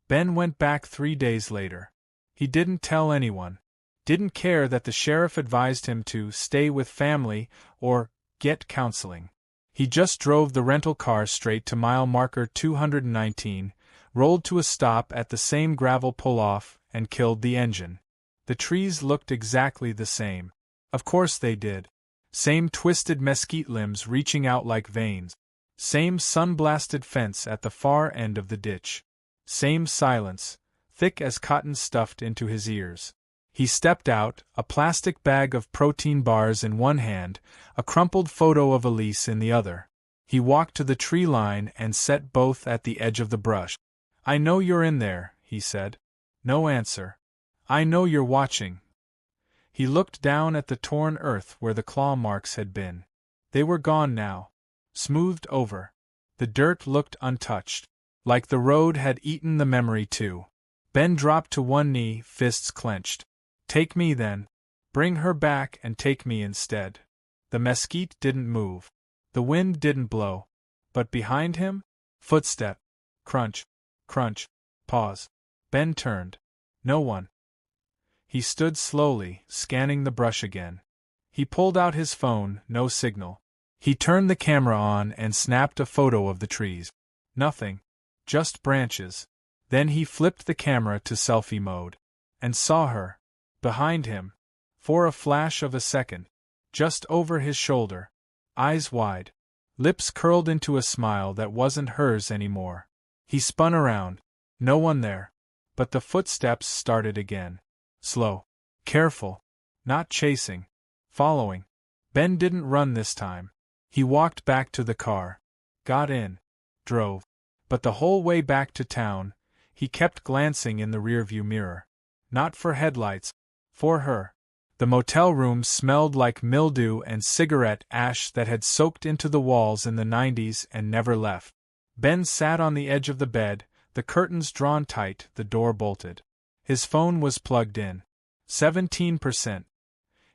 Ben went back 3 days later. He didn't tell anyone. Didn't care that the sheriff advised him to stay with family or get counseling. He just drove the rental car straight to mile marker 219, rolled to a stop at the same gravel pull-off, and killed the engine. The trees looked exactly the same. Of course they did. Same twisted mesquite limbs reaching out like veins. Same sun-blasted fence at the far end of the ditch. Same silence, thick as cotton stuffed into his ears. He stepped out, a plastic bag of protein bars in one hand, a crumpled photo of Elise in the other. He walked to the tree line and set both at the edge of the brush. I know you're in there, he said. No answer. I know you're watching. He looked down at the torn earth where the claw marks had been. They were gone now. Smoothed over. The dirt looked untouched. Like the road had eaten the memory too. Ben dropped to one knee, fists clenched. Take me then. Bring her back and take me instead. The mesquite didn't move. The wind didn't blow. But behind him? Footstep. Crunch. Crunch. Pause. Ben turned. No one. He stood slowly, scanning the brush again. He pulled out his phone, no signal. He turned the camera on and snapped a photo of the trees. Nothing. Just branches. Then he flipped the camera to selfie mode. And saw her. Behind him. For a flash of a second. Just over his shoulder. Eyes wide. Lips curled into a smile that wasn't hers anymore. He spun around. No one there. But the footsteps started again. Slow. Careful. Not chasing. Following. Ben didn't run this time. He walked back to the car. Got in. Drove. But the whole way back to town, he kept glancing in the rearview mirror. Not for headlights. For her. The motel room smelled like mildew and cigarette ash that had soaked into the walls in the 90s and never left. Ben sat on the edge of the bed, the curtains drawn tight, the door bolted. His phone was plugged in. 17%.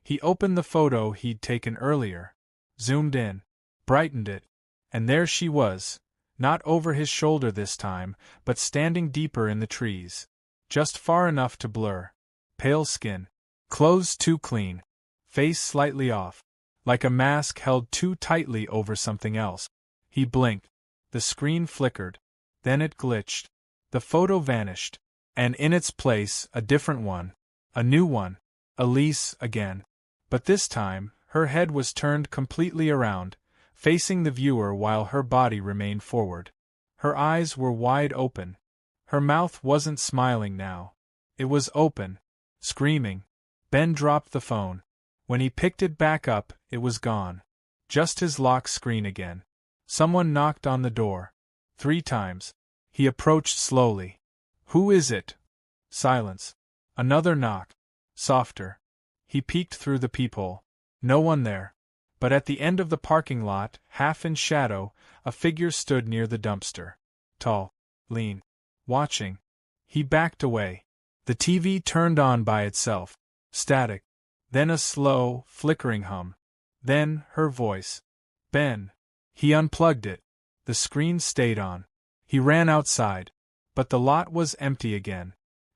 He opened the photo he'd taken earlier, zoomed in, brightened it, and there she was, not over his shoulder this time, but standing deeper in the trees. Just far enough to blur. Pale skin. Clothes too clean. Face slightly off. Like a mask held too tightly over something else. He blinked. The screen flickered. Then it glitched. The photo vanished. And in its place, a different one. A new one. Elise again. But this time, her head was turned completely around, facing the viewer while her body remained forward. Her eyes were wide open. Her mouth wasn't smiling now. It was open. Screaming. Ben dropped the phone. When he picked it back up, it was gone. Just his lock screen again. Someone knocked on the door. 3 times. He approached slowly. "Who is it?" Silence. Another knock. Softer. He peeked through the peephole. No one there. But at the end of the parking lot, half in shadow, a figure stood near the dumpster. Tall. Lean. Watching. He backed away. The TV turned on by itself. Static. Then a slow, flickering hum. Then, her voice. "Ben." He unplugged it. The screen stayed on. He ran outside. But the lot was empty again.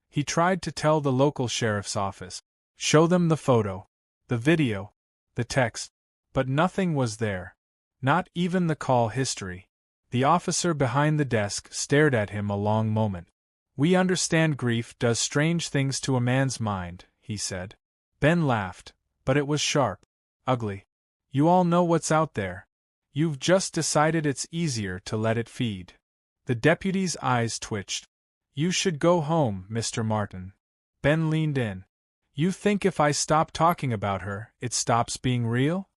He tried to tell the local sheriff's office. Show them the photo. The video. The text. But nothing was there. Not even the call history. The officer behind the desk stared at him a long moment. "We understand grief does strange things to a man's mind," he said. Ben laughed, but it was sharp. Ugly. "You all know what's out there. You've just decided it's easier to let it feed." The deputy's eyes twitched. "You should go home, Mr. Martin." Ben leaned in. "You think if I stop talking about her, it stops being real?"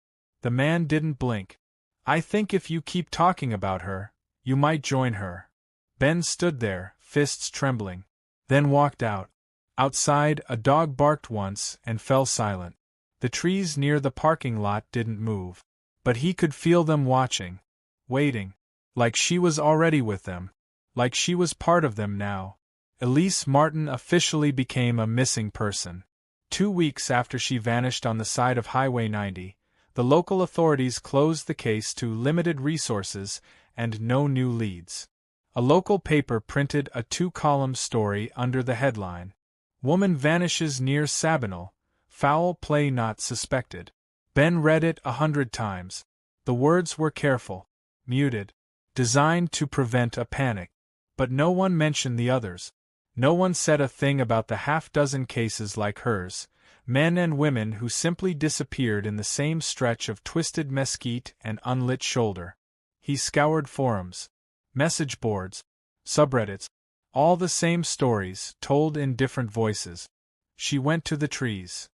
The man didn't blink. "I think if you keep talking about her, you might join her." Ben stood there, fists trembling. Then walked out. Outside, a dog barked once and fell silent. The trees near the parking lot didn't move. But he could feel them watching. Waiting. Like she was already with them. Like she was part of them now. Elise Martin officially became a missing person. 2 weeks after she vanished on the side of Highway 90, the local authorities closed the case to limited resources and no new leads. A local paper printed a 2-column story under the headline, "Woman Vanishes Near Sabinal, Foul Play Not Suspected." Ben read it 100 times. The words were careful, muted, designed to prevent a panic. But no one mentioned the others. No one said a thing about the half-dozen cases like hers, men and women who simply disappeared in the same stretch of twisted mesquite and unlit shoulder. He scoured forums, message boards, subreddits, all the same stories, told in different voices. She went to the trees.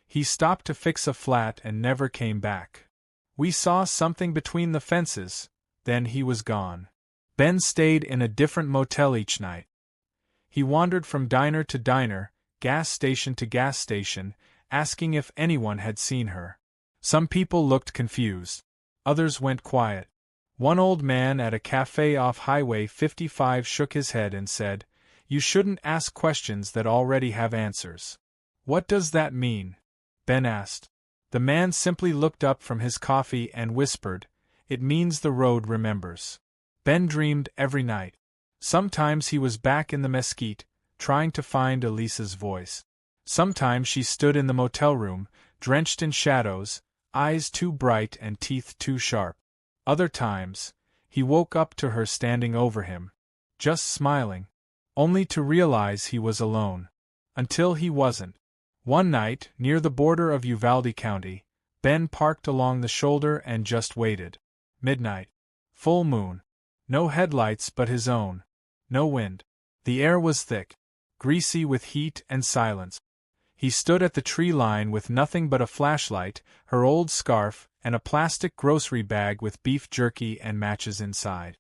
He stopped to fix a flat and never came back. We saw something between the fences, then he was gone. Ben stayed in a different motel each night. He wandered from diner to diner, gas station to gas station, asking if anyone had seen her. Some people looked confused. Others went quiet. One old man at a cafe off Highway 55 shook his head and said, "You shouldn't ask questions that already have answers." "What does that mean?" Ben asked. The man simply looked up from his coffee and whispered, "It means the road remembers." Ben dreamed every night. Sometimes he was back in the mesquite, trying to find Elise's voice. Sometimes she stood in the motel room, drenched in shadows, eyes too bright and teeth too sharp. Other times, he woke up to her standing over him, just smiling, only to realize he was alone. Until he wasn't. One night, near the border of Uvalde County, Ben parked along the shoulder and just waited. Midnight. Full moon. No headlights but his own. No wind. The air was thick, greasy with heat and silence. He stood at the tree line with nothing but a flashlight, her old scarf, and a plastic grocery bag with beef jerky and matches inside.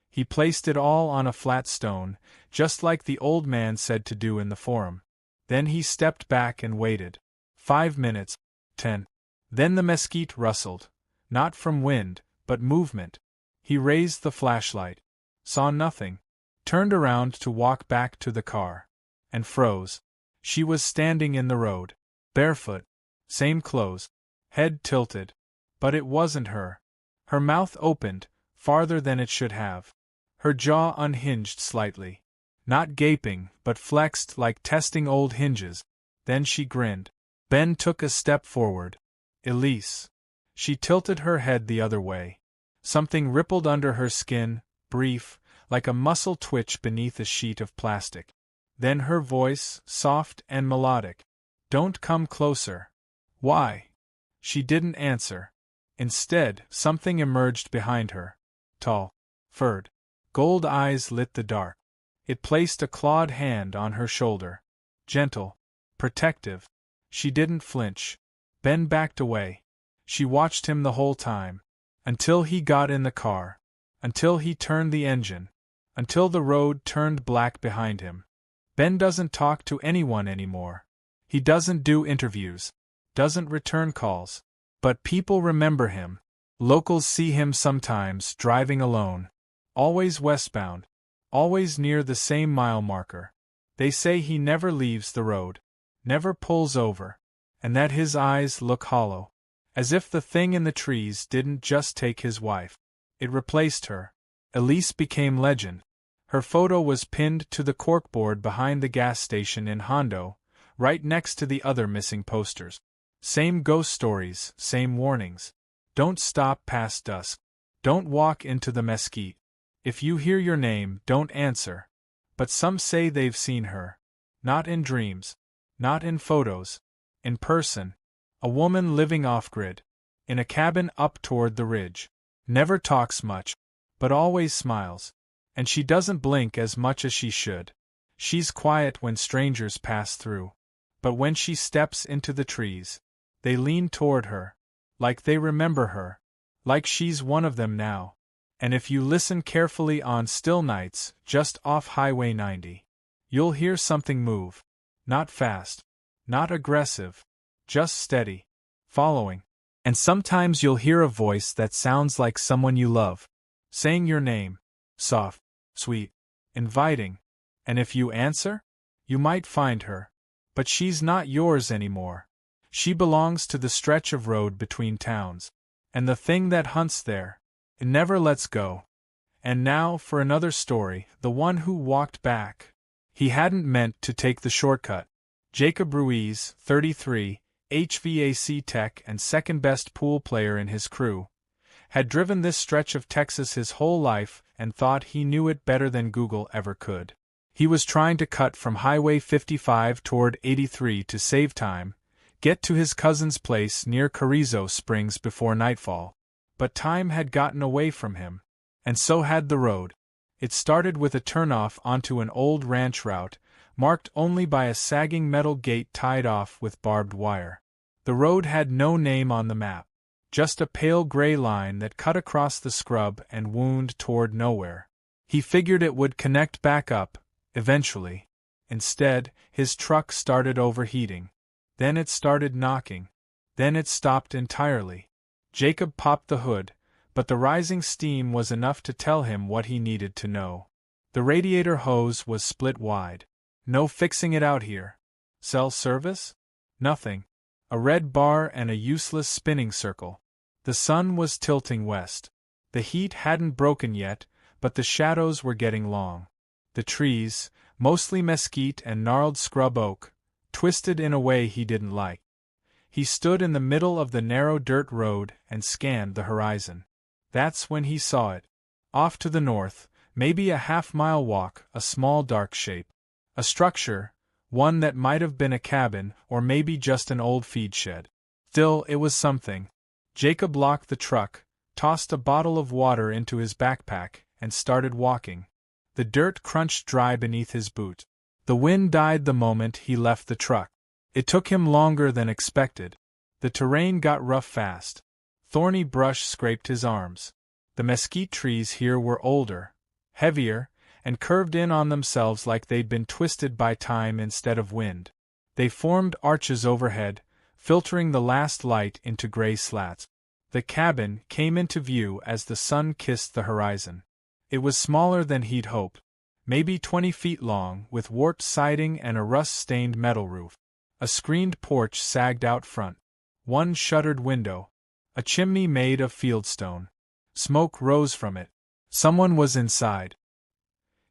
He placed it all on a flat stone, just like the old man said to do in the forum. Then he stepped back and waited. 5 minutes. 10. Then the mesquite rustled. Not from wind, but movement. He raised the flashlight. saw nothing, turned around to walk back to the car, and froze. She was standing in the road, barefoot, same clothes, head tilted, but it wasn't her. Her mouth opened, farther than it should have. Her jaw unhinged slightly. Not gaping, but flexed like testing old hinges. Then she grinned. Ben took a step forward. Elise. She tilted her head the other way. Something rippled under her skin, brief, like a muscle twitch beneath a sheet of plastic. Then her voice, soft and melodic. Don't come closer. Why? She didn't answer. Instead, something emerged behind her. Tall, furred. Gold eyes lit the dark. It placed a clawed hand on her shoulder. Gentle. Protective. She didn't flinch. Ben backed away. She watched him the whole time. Until he got in the car. Until he turned the engine. Until the road turned black behind him. Ben doesn't talk to anyone anymore. He doesn't do interviews. Doesn't return calls. But people remember him. Locals see him sometimes driving alone. Always westbound. Always near the same mile marker. They say he never leaves the road. Never pulls over. And that his eyes look hollow. As if the thing in the trees didn't just take his wife. It replaced her. Elise became legend. Her photo was pinned to the corkboard behind the gas station in Hondo, right next to the other missing posters. Same ghost stories, same warnings. Don't stop past dusk. Don't walk into the mesquite. If you hear your name, don't answer. But some say they've seen her. Not in dreams. Not in photos. In person. A woman living off-grid. In a cabin up toward the ridge. Never talks much. But always smiles. And she doesn't blink as much as she should. She's quiet when strangers pass through. But when she steps into the trees, they lean toward her. Like they remember her. Like she's one of them now. And if you listen carefully on still nights, just off Highway 90, you'll hear something move. Not fast. Not aggressive. Just steady. Following. And sometimes you'll hear a voice that sounds like someone you love. Saying your name. Soft. Sweet. Inviting. And if you answer, you might find her. But she's not yours anymore. She belongs to the stretch of road between towns. And the thing that hunts there, it never lets go. And now for another story, the one who walked back. He hadn't meant to take the shortcut. Jacob Ruiz, 33, HVAC tech and second-best pool player in his crew, had driven this stretch of Texas his whole life and thought he knew it better than Google ever could. He was trying to cut from Highway 55 toward 83 to save time, get to his cousin's place near Carrizo Springs before nightfall. But time had gotten away from him. And so had the road. It started with a turnoff onto an old ranch route, marked only by a sagging metal gate tied off with barbed wire. The road had no name on the map. Just a pale gray line that cut across the scrub and wound toward nowhere. He figured it would connect back up, eventually. Instead, his truck started overheating. Then it started knocking. Then it stopped entirely. Jacob popped the hood, but the rising steam was enough to tell him what he needed to know. The radiator hose was split wide. No fixing it out here. Cell service? Nothing. A red bar and a useless spinning circle. The sun was tilting west. The heat hadn't broken yet, but the shadows were getting long. The trees, mostly mesquite and gnarled scrub oak, twisted in a way he didn't like. He stood in the middle of the narrow dirt road and scanned the horizon. That's when he saw it. Off to the north, maybe a half-mile walk, a small dark shape. A structure, one that might have been a cabin or maybe just an old feed shed. Still, it was something. Jacob locked the truck, tossed a bottle of water into his backpack, and started walking. The dirt crunched dry beneath his boot. The wind died the moment he left the truck. It took him longer than expected. The terrain got rough fast. Thorny brush scraped his arms. The mesquite trees here were older, heavier, and curved in on themselves like they'd been twisted by time instead of wind. They formed arches overhead, filtering the last light into gray slats. The cabin came into view as the sun kissed the horizon. It was smaller than he'd hoped, maybe 20 feet long, with warped siding and a rust-stained metal roof. A screened porch sagged out front. One shuttered window. A chimney made of fieldstone. Smoke rose from it. Someone was inside.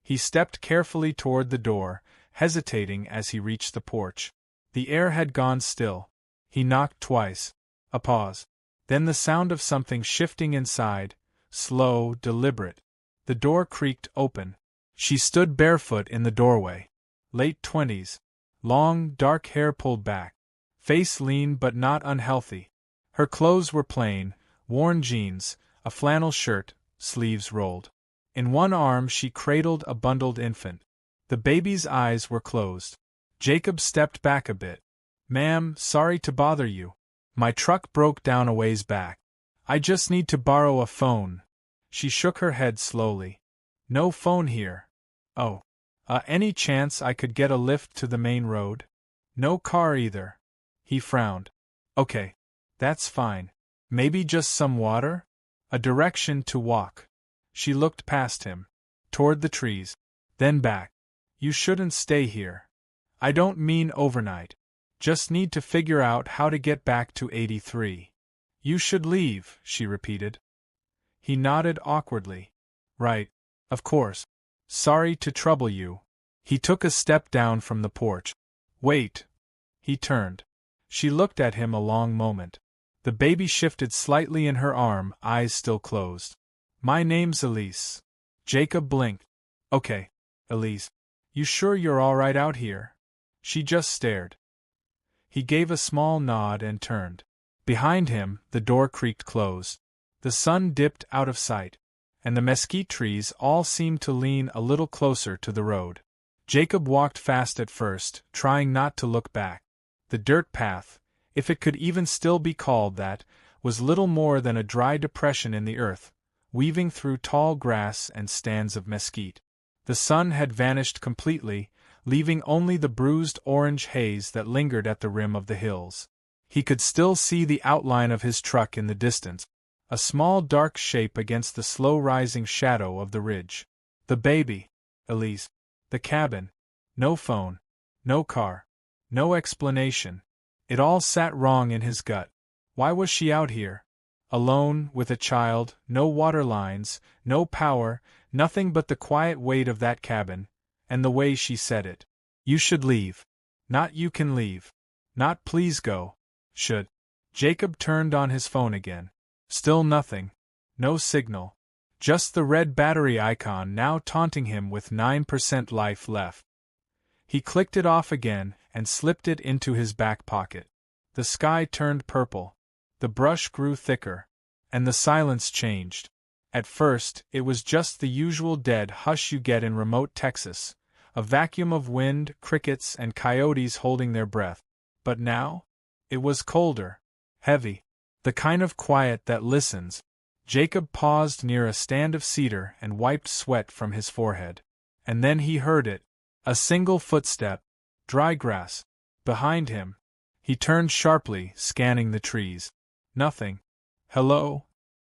He stepped carefully toward the door, hesitating as he reached the porch. The air had gone still. He knocked twice. A pause. Then the sound of something shifting inside, slow, deliberate. The door creaked open. She stood barefoot in the doorway. Late 20s. Long, dark hair pulled back. Face lean but not unhealthy. Her clothes were plain, worn jeans, a flannel shirt, sleeves rolled. In one arm she cradled a bundled infant. The baby's eyes were closed. Jacob stepped back a bit. "Ma'am, sorry to bother you. My truck broke down a ways back. I just need to borrow a phone." She shook her head slowly. "No phone here." "Oh. Any chance I could get a lift to the main road?" "No car either." He frowned. "Okay. That's fine. Maybe just some water? A direction to walk." She looked past him. Toward the trees. Then back. "You shouldn't stay here. I don't mean overnight. Just need to figure out how to get back to 83. "You should leave," she repeated. He nodded awkwardly. "Right. Of course. Sorry to trouble you." He took a step down from the porch. "Wait." He turned. She looked at him a long moment. The baby shifted slightly in her arm, eyes still closed. "My name's Elise." Jacob blinked. "Okay, Elise. You sure you're all right out here?" She just stared. He gave a small nod and turned. Behind him, the door creaked closed. The sun dipped out of sight, and the mesquite trees all seemed to lean a little closer to the road. Jacob walked fast at first, trying not to look back. The dirt path, if it could even still be called that, was little more than a dry depression in the earth, weaving through tall grass and stands of mesquite. The sun had vanished completely, leaving only the bruised orange haze that lingered at the rim of the hills. He could still see the outline of his truck in the distance, a small dark shape against the slow-rising shadow of the ridge. The baby, Elise, the cabin, no phone, no car, no explanation. It all sat wrong in his gut. Why was she out here? Alone, with a child, no water lines, no power, nothing but the quiet weight of that cabin, and the way she said it. "You should leave." Not "you can leave." Not "please go." Should. Jacob turned on his phone again. Still nothing. No signal. Just the red battery icon now taunting him with 9% life left. He clicked it off again and slipped it into his back pocket. The sky turned purple. The brush grew thicker. And the silence changed. At first, it was just the usual dead hush you get in remote Texas, a vacuum of wind, crickets, and coyotes holding their breath. But now? It was colder. Heavy. The kind of quiet that listens. Jacob paused near a stand of cedar and wiped sweat from his forehead. And then he heard it. A single footstep. Dry grass. Behind him. He turned sharply, scanning the trees. Nothing. "Hello?"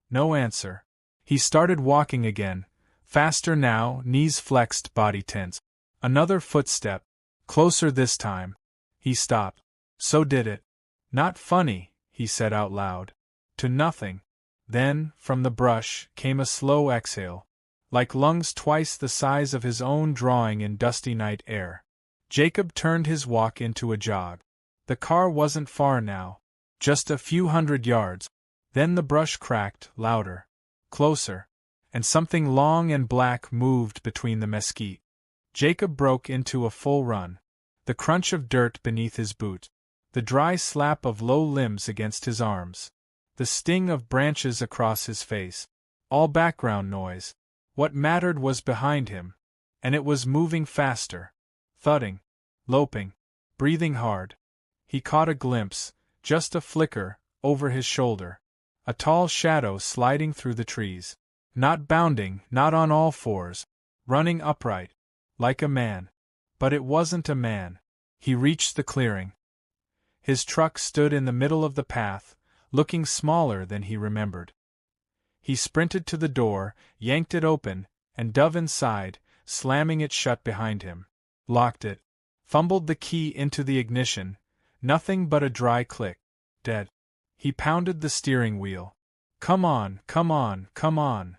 No answer. He started walking again, faster now, knees flexed, body tense. Another footstep. Closer this time. He stopped. So did it. "Not funny," he said out loud. To nothing. Then, from the brush, came a slow exhale, like lungs twice the size of his own drawing in dusty night air. Jacob turned his walk into a jog. The car wasn't far now. Just a few hundred yards. Then the brush cracked, louder. Closer. And something long and black moved between the mesquite. Jacob broke into a full run. The crunch of dirt beneath his boot. The dry slap of low limbs against his arms. The sting of branches across his face. All background noise. What mattered was behind him. And it was moving faster. Thudding. Loping. Breathing hard. He caught a glimpse, just a flicker, over his shoulder. A tall shadow sliding through the trees. Not bounding, not on all fours. Running upright. Like a man. But it wasn't a man. He reached the clearing. His truck stood in the middle of the path, looking smaller than he remembered. He sprinted to the door, yanked it open, and dove inside, slamming it shut behind him. Locked it. Fumbled the key into the ignition. Nothing but a dry click. Dead. He pounded the steering wheel. Come on, come on, come on.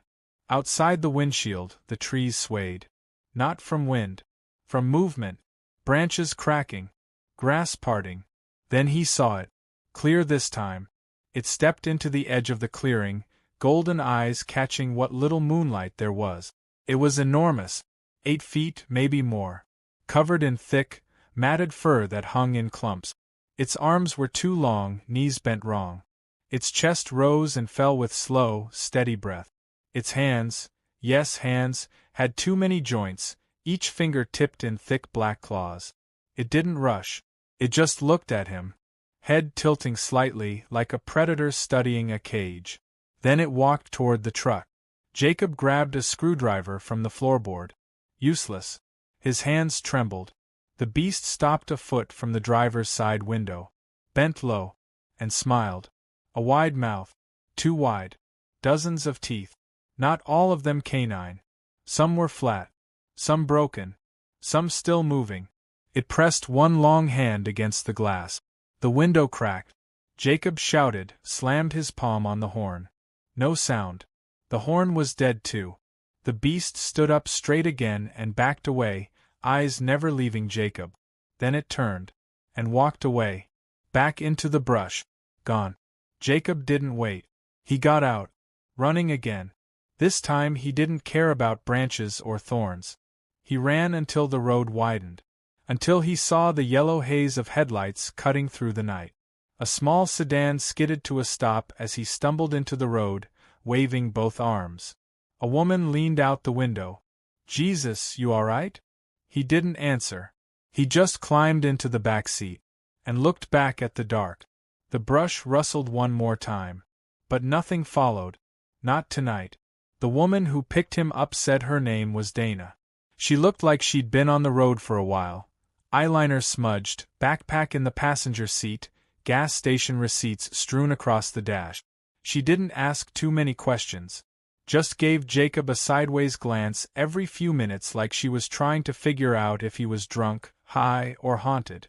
Outside the windshield, the trees swayed. Not from wind. From movement. Branches cracking. Grass parting. Then he saw it. Clear this time. It stepped into the edge of the clearing, golden eyes catching what little moonlight there was. It was enormous. 8 feet, maybe more. Covered in thick, matted fur that hung in clumps. Its arms were too long, knees bent wrong. Its chest rose and fell with slow, steady breath. Its hands, yes hands, had too many joints, each finger tipped in thick black claws. It didn't rush. It just looked at him, head tilting slightly like a predator studying a cage. Then it walked toward the truck. Jacob grabbed a screwdriver from the floorboard. Useless. His hands trembled. The beast stopped a foot from the driver's side window, bent low, and smiled. A wide mouth. Too wide. Dozens of teeth. Not all of them canine. Some were flat. Some broken. Some still moving. It pressed one long hand against the glass. The window cracked. Jacob shouted, slammed his palm on the horn. No sound. The horn was dead too. The beast stood up straight again and backed away, eyes never leaving Jacob. Then it turned. And walked away. Back into the brush. Gone. Jacob didn't wait. He got out. Running again. This time he didn't care about branches or thorns. He ran until the road widened. Until he saw the yellow haze of headlights cutting through the night. A small sedan skidded to a stop as he stumbled into the road, waving both arms. A woman leaned out the window. Jesus, you all right? He didn't answer. He just climbed into the back seat and looked back at the dark. The brush rustled one more time. But nothing followed. Not tonight. The woman who picked him up said her name was Dana. She looked like she'd been on the road for a while. Eyeliner smudged, backpack in the passenger seat, gas station receipts strewn across the dash. She didn't ask too many questions. Just gave Jacob a sideways glance every few minutes like she was trying to figure out if he was drunk, high, or haunted.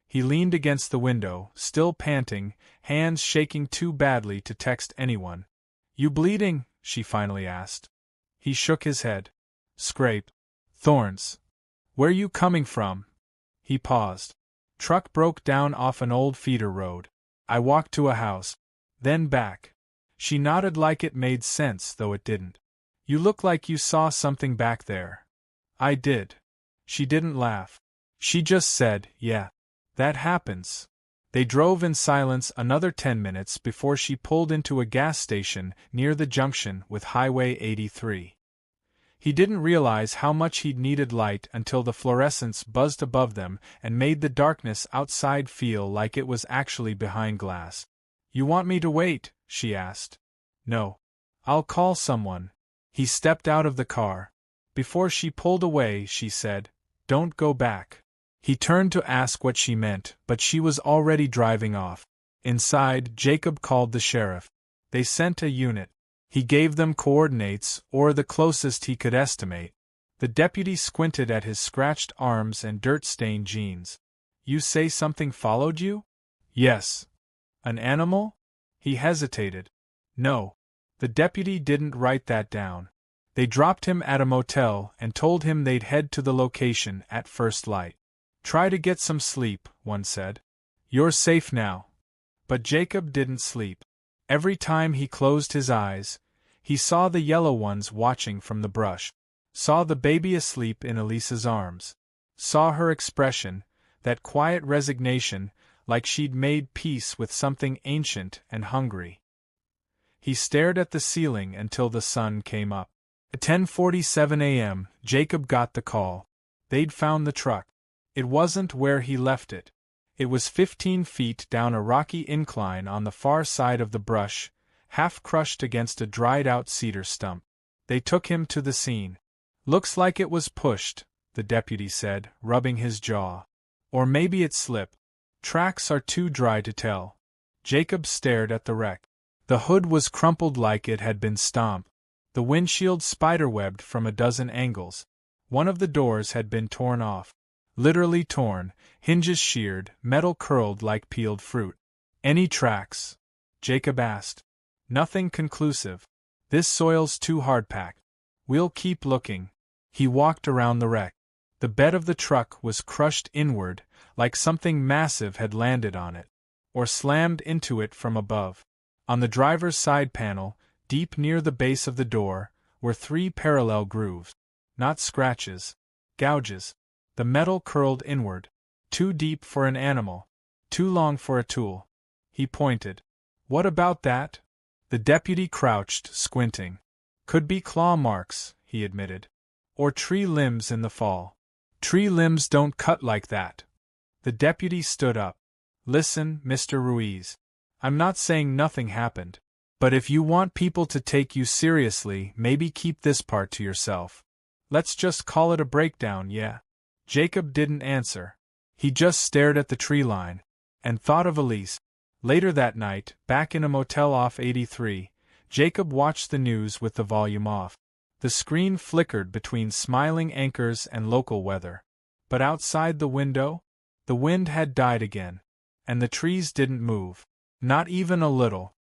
He leaned against the window, still panting, hands shaking too badly to text anyone. You bleeding? She finally asked. He shook his head. Scrape. Thorns. Where you coming from? He paused. Truck broke down off an old feeder road. I walked to a house. Then back. She nodded like it made sense, though it didn't. You look like you saw something back there. I did. She didn't laugh. She just said, yeah. That happens. They drove in silence another 10 minutes before she pulled into a gas station near the junction with Highway 83. He didn't realize how much he'd needed light until the fluorescents buzzed above them and made the darkness outside feel like it was actually behind glass. You want me to wait? She asked. No. I'll call someone. He stepped out of the car. Before she pulled away, she said, Don't go back. He turned to ask what she meant, but she was already driving off. Inside, Jacob called the sheriff. They sent a unit. He gave them coordinates, or the closest he could estimate. The deputy squinted at his scratched arms and dirt-stained jeans. You say something followed you? Yes. An animal? He hesitated. No. The deputy didn't write that down. They dropped him at a motel and told him they'd head to the location at first light. Try to get some sleep, one said. You're safe now. But Jacob didn't sleep. Every time he closed his eyes, he saw the yellow ones watching from the brush. Saw the baby asleep in Elise's arms. Saw her expression, that quiet resignation, like she'd made peace with something ancient and hungry. He stared at the ceiling until the sun came up. At 10:47 a.m., Jacob got the call. They'd found the truck. It wasn't where he left it. It was 15 feet down a rocky incline on the far side of the brush, half crushed against a dried-out cedar stump. They took him to the scene. Looks like it was pushed, the deputy said, rubbing his jaw. Or maybe it slipped. Tracks are too dry to tell. Jacob stared at the wreck. The hood was crumpled like it had been stomped. The windshield spiderwebbed from a dozen angles. One of the doors had been torn off. Literally torn, hinges sheared, metal curled like peeled fruit. Any tracks? Jacob asked. Nothing conclusive. This soil's too hard-packed. We'll keep looking. He walked around the wreck. The bed of the truck was crushed inward, like something massive had landed on it, or slammed into it from above. On the driver's side panel, deep near the base of the door, were 3 parallel grooves. Not scratches. Gouges. The metal curled inward. Too deep for an animal. Too long for a tool. He pointed. What about that? The deputy crouched, squinting. Could be claw marks, he admitted. Or tree limbs in the fall. Tree limbs don't cut like that. The deputy stood up. Listen, Mr. Ruiz. I'm not saying nothing happened. But if you want people to take you seriously, maybe keep this part to yourself. Let's just call it a breakdown, yeah? Jacob didn't answer. He just stared at the tree line. And thought of Elise. Later that night, back in a motel off 83, Jacob watched the news with the volume off. The screen flickered between smiling anchors and local weather. But outside the window, the wind had died again. And the trees didn't move. Not even a little.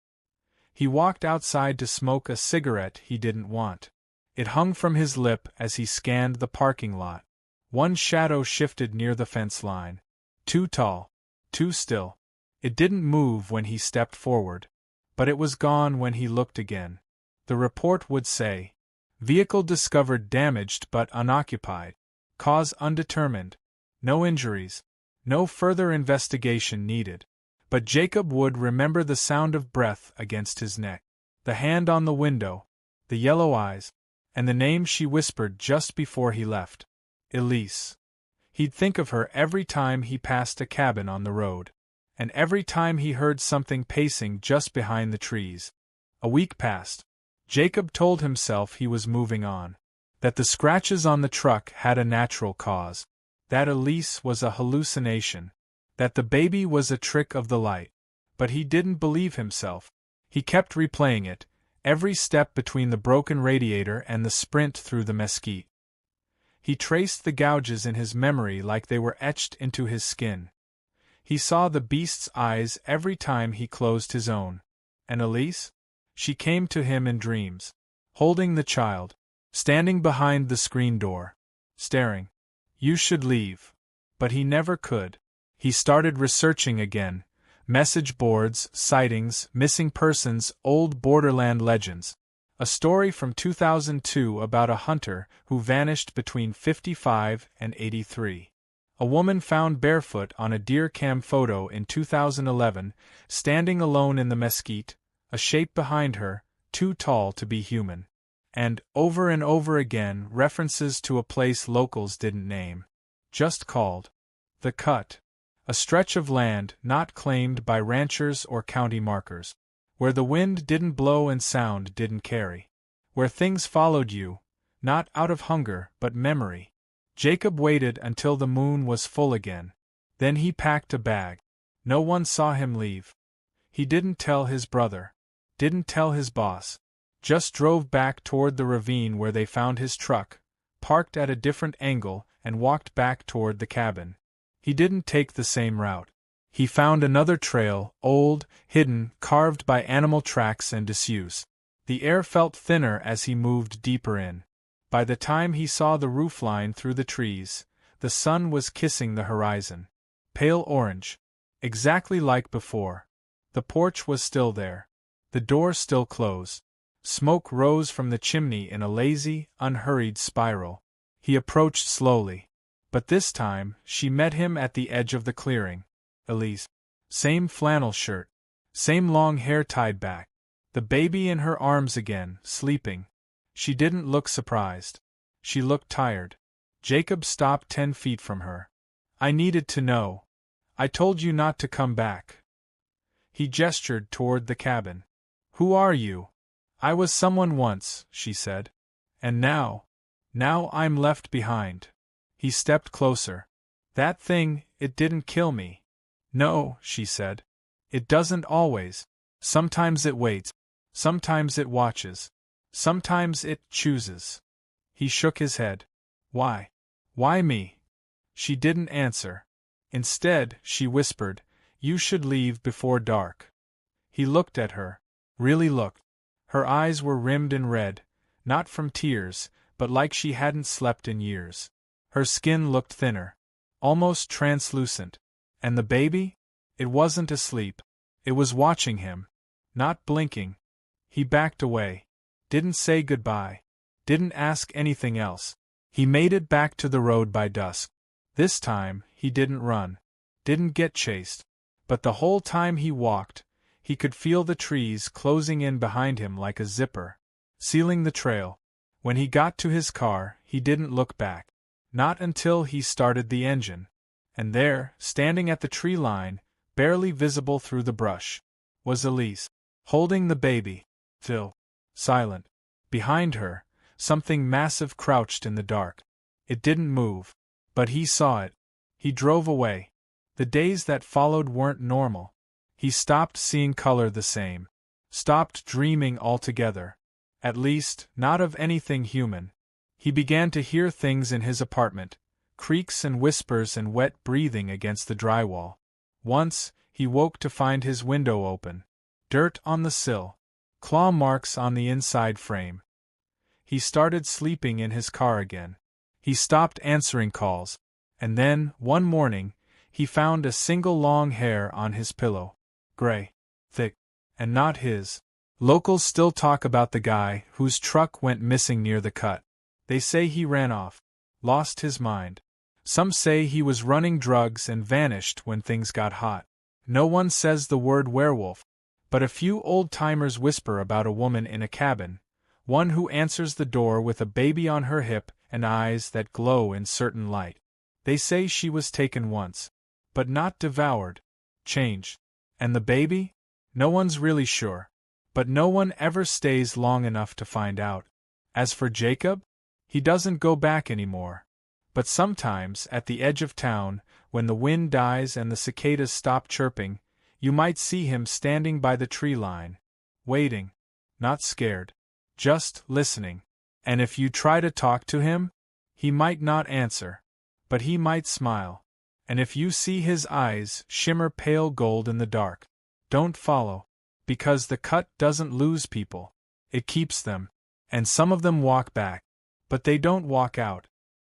He walked outside to smoke a cigarette he didn't want. It hung from his lip as he scanned the parking lot. One shadow shifted near the fence line. Too tall. Too still. It didn't move when he stepped forward. But it was gone when he looked again. The report would say, vehicle discovered damaged but unoccupied. Cause undetermined. No injuries. No further investigation needed. But Jacob would remember the sound of breath against his neck, the hand on the window, the yellow eyes, and the name she whispered just before he left. Elise. He'd think of her every time he passed a cabin on the road, and every time he heard something pacing just behind the trees. A week passed. Jacob told himself he was moving on, that the scratches on the truck had a natural cause, that Elise was a hallucination, that the baby was a trick of the light. But he didn't believe himself. He kept replaying it, every step between the broken radiator and the sprint through the mesquite. He traced the gouges in his memory like they were etched into his skin. He saw the beast's eyes every time he closed his own. And Elise? She came to him in dreams, holding the child, standing behind the screen door, staring. You should leave. But he never could. He started researching again. Message boards, sightings, missing persons, old borderland legends. A story from 2002 about a hunter who vanished between 55 and 83. A woman found barefoot on a deer cam photo in 2011, standing alone in the mesquite, a shape behind her, too tall to be human. And over again, references to a place locals didn't name. Just called The Cut. A stretch of land not claimed by ranchers or county markers. Where the wind didn't blow and sound didn't carry. Where things followed you, not out of hunger but memory. Jacob waited until the moon was full again. Then he packed a bag. No one saw him leave. He didn't tell his brother. Didn't tell his boss. Just drove back toward the ravine where they found his truck, parked at a different angle, and walked back toward the cabin. He didn't take the same route. He found another trail, old, hidden, carved by animal tracks and disuse. The air felt thinner as he moved deeper in. By the time he saw the roofline through the trees, the sun was kissing the horizon. Pale orange. Exactly like before. The porch was still there. The door still closed. Smoke rose from the chimney in a lazy, unhurried spiral. He approached slowly. But this time, she met him at the edge of the clearing. Elise. Same flannel shirt. Same long hair tied back. The baby in her arms again, sleeping. She didn't look surprised. She looked tired. Jacob stopped 10 feet from her. I needed to know. I told you not to come back. He gestured toward the cabin. Who are you? I was someone once, she said. And now I'm left behind. He stepped closer. That thing, it didn't kill me. No, she said. It doesn't always. Sometimes it waits. Sometimes it watches. Sometimes it chooses. He shook his head. Why? Why me? She didn't answer. Instead, she whispered, You should leave before dark. He looked at her. Really looked. Her eyes were rimmed in red, not from tears, but like she hadn't slept in years. Her skin looked thinner, almost translucent. And the baby? It wasn't asleep. It was watching him. Not blinking. He backed away. Didn't say goodbye. Didn't ask anything else. He made it back to the road by dusk. This time, he didn't run. Didn't get chased. But the whole time he walked, he could feel the trees closing in behind him like a zipper, sealing the trail. When he got to his car, he didn't look back. Not until he started the engine. And there, standing at the tree line, barely visible through the brush, was Elise, holding the baby, still, silent. Behind her, something massive crouched in the dark. It didn't move, but he saw it. He drove away. The days that followed weren't normal. He stopped seeing color the same. Stopped dreaming altogether. At least, not of anything human. He began to hear things in his apartment, creaks and whispers and wet breathing against the drywall. Once, he woke to find his window open. Dirt on the sill. Claw marks on the inside frame. He started sleeping in his car again. He stopped answering calls. And then, one morning, he found a single long hair on his pillow. Gray. Thick. And not his. Locals still talk about the guy whose truck went missing near the cut. They say he ran off. Lost his mind. Some say he was running drugs and vanished when things got hot. No one says the word werewolf, but a few old-timers whisper about a woman in a cabin, one who answers the door with a baby on her hip and eyes that glow in certain light. They say she was taken once, but not devoured. Changed. And the baby? No one's really sure. But no one ever stays long enough to find out. As for Jacob, he doesn't go back anymore. But sometimes, at the edge of town, when the wind dies and the cicadas stop chirping, you might see him standing by the tree line, waiting, not scared, just listening. And if you try to talk to him, he might not answer, but he might smile. And if you see his eyes shimmer pale gold in the dark, don't follow, because the cut doesn't lose people, it keeps them. And some of them walk back, but they don't walk out.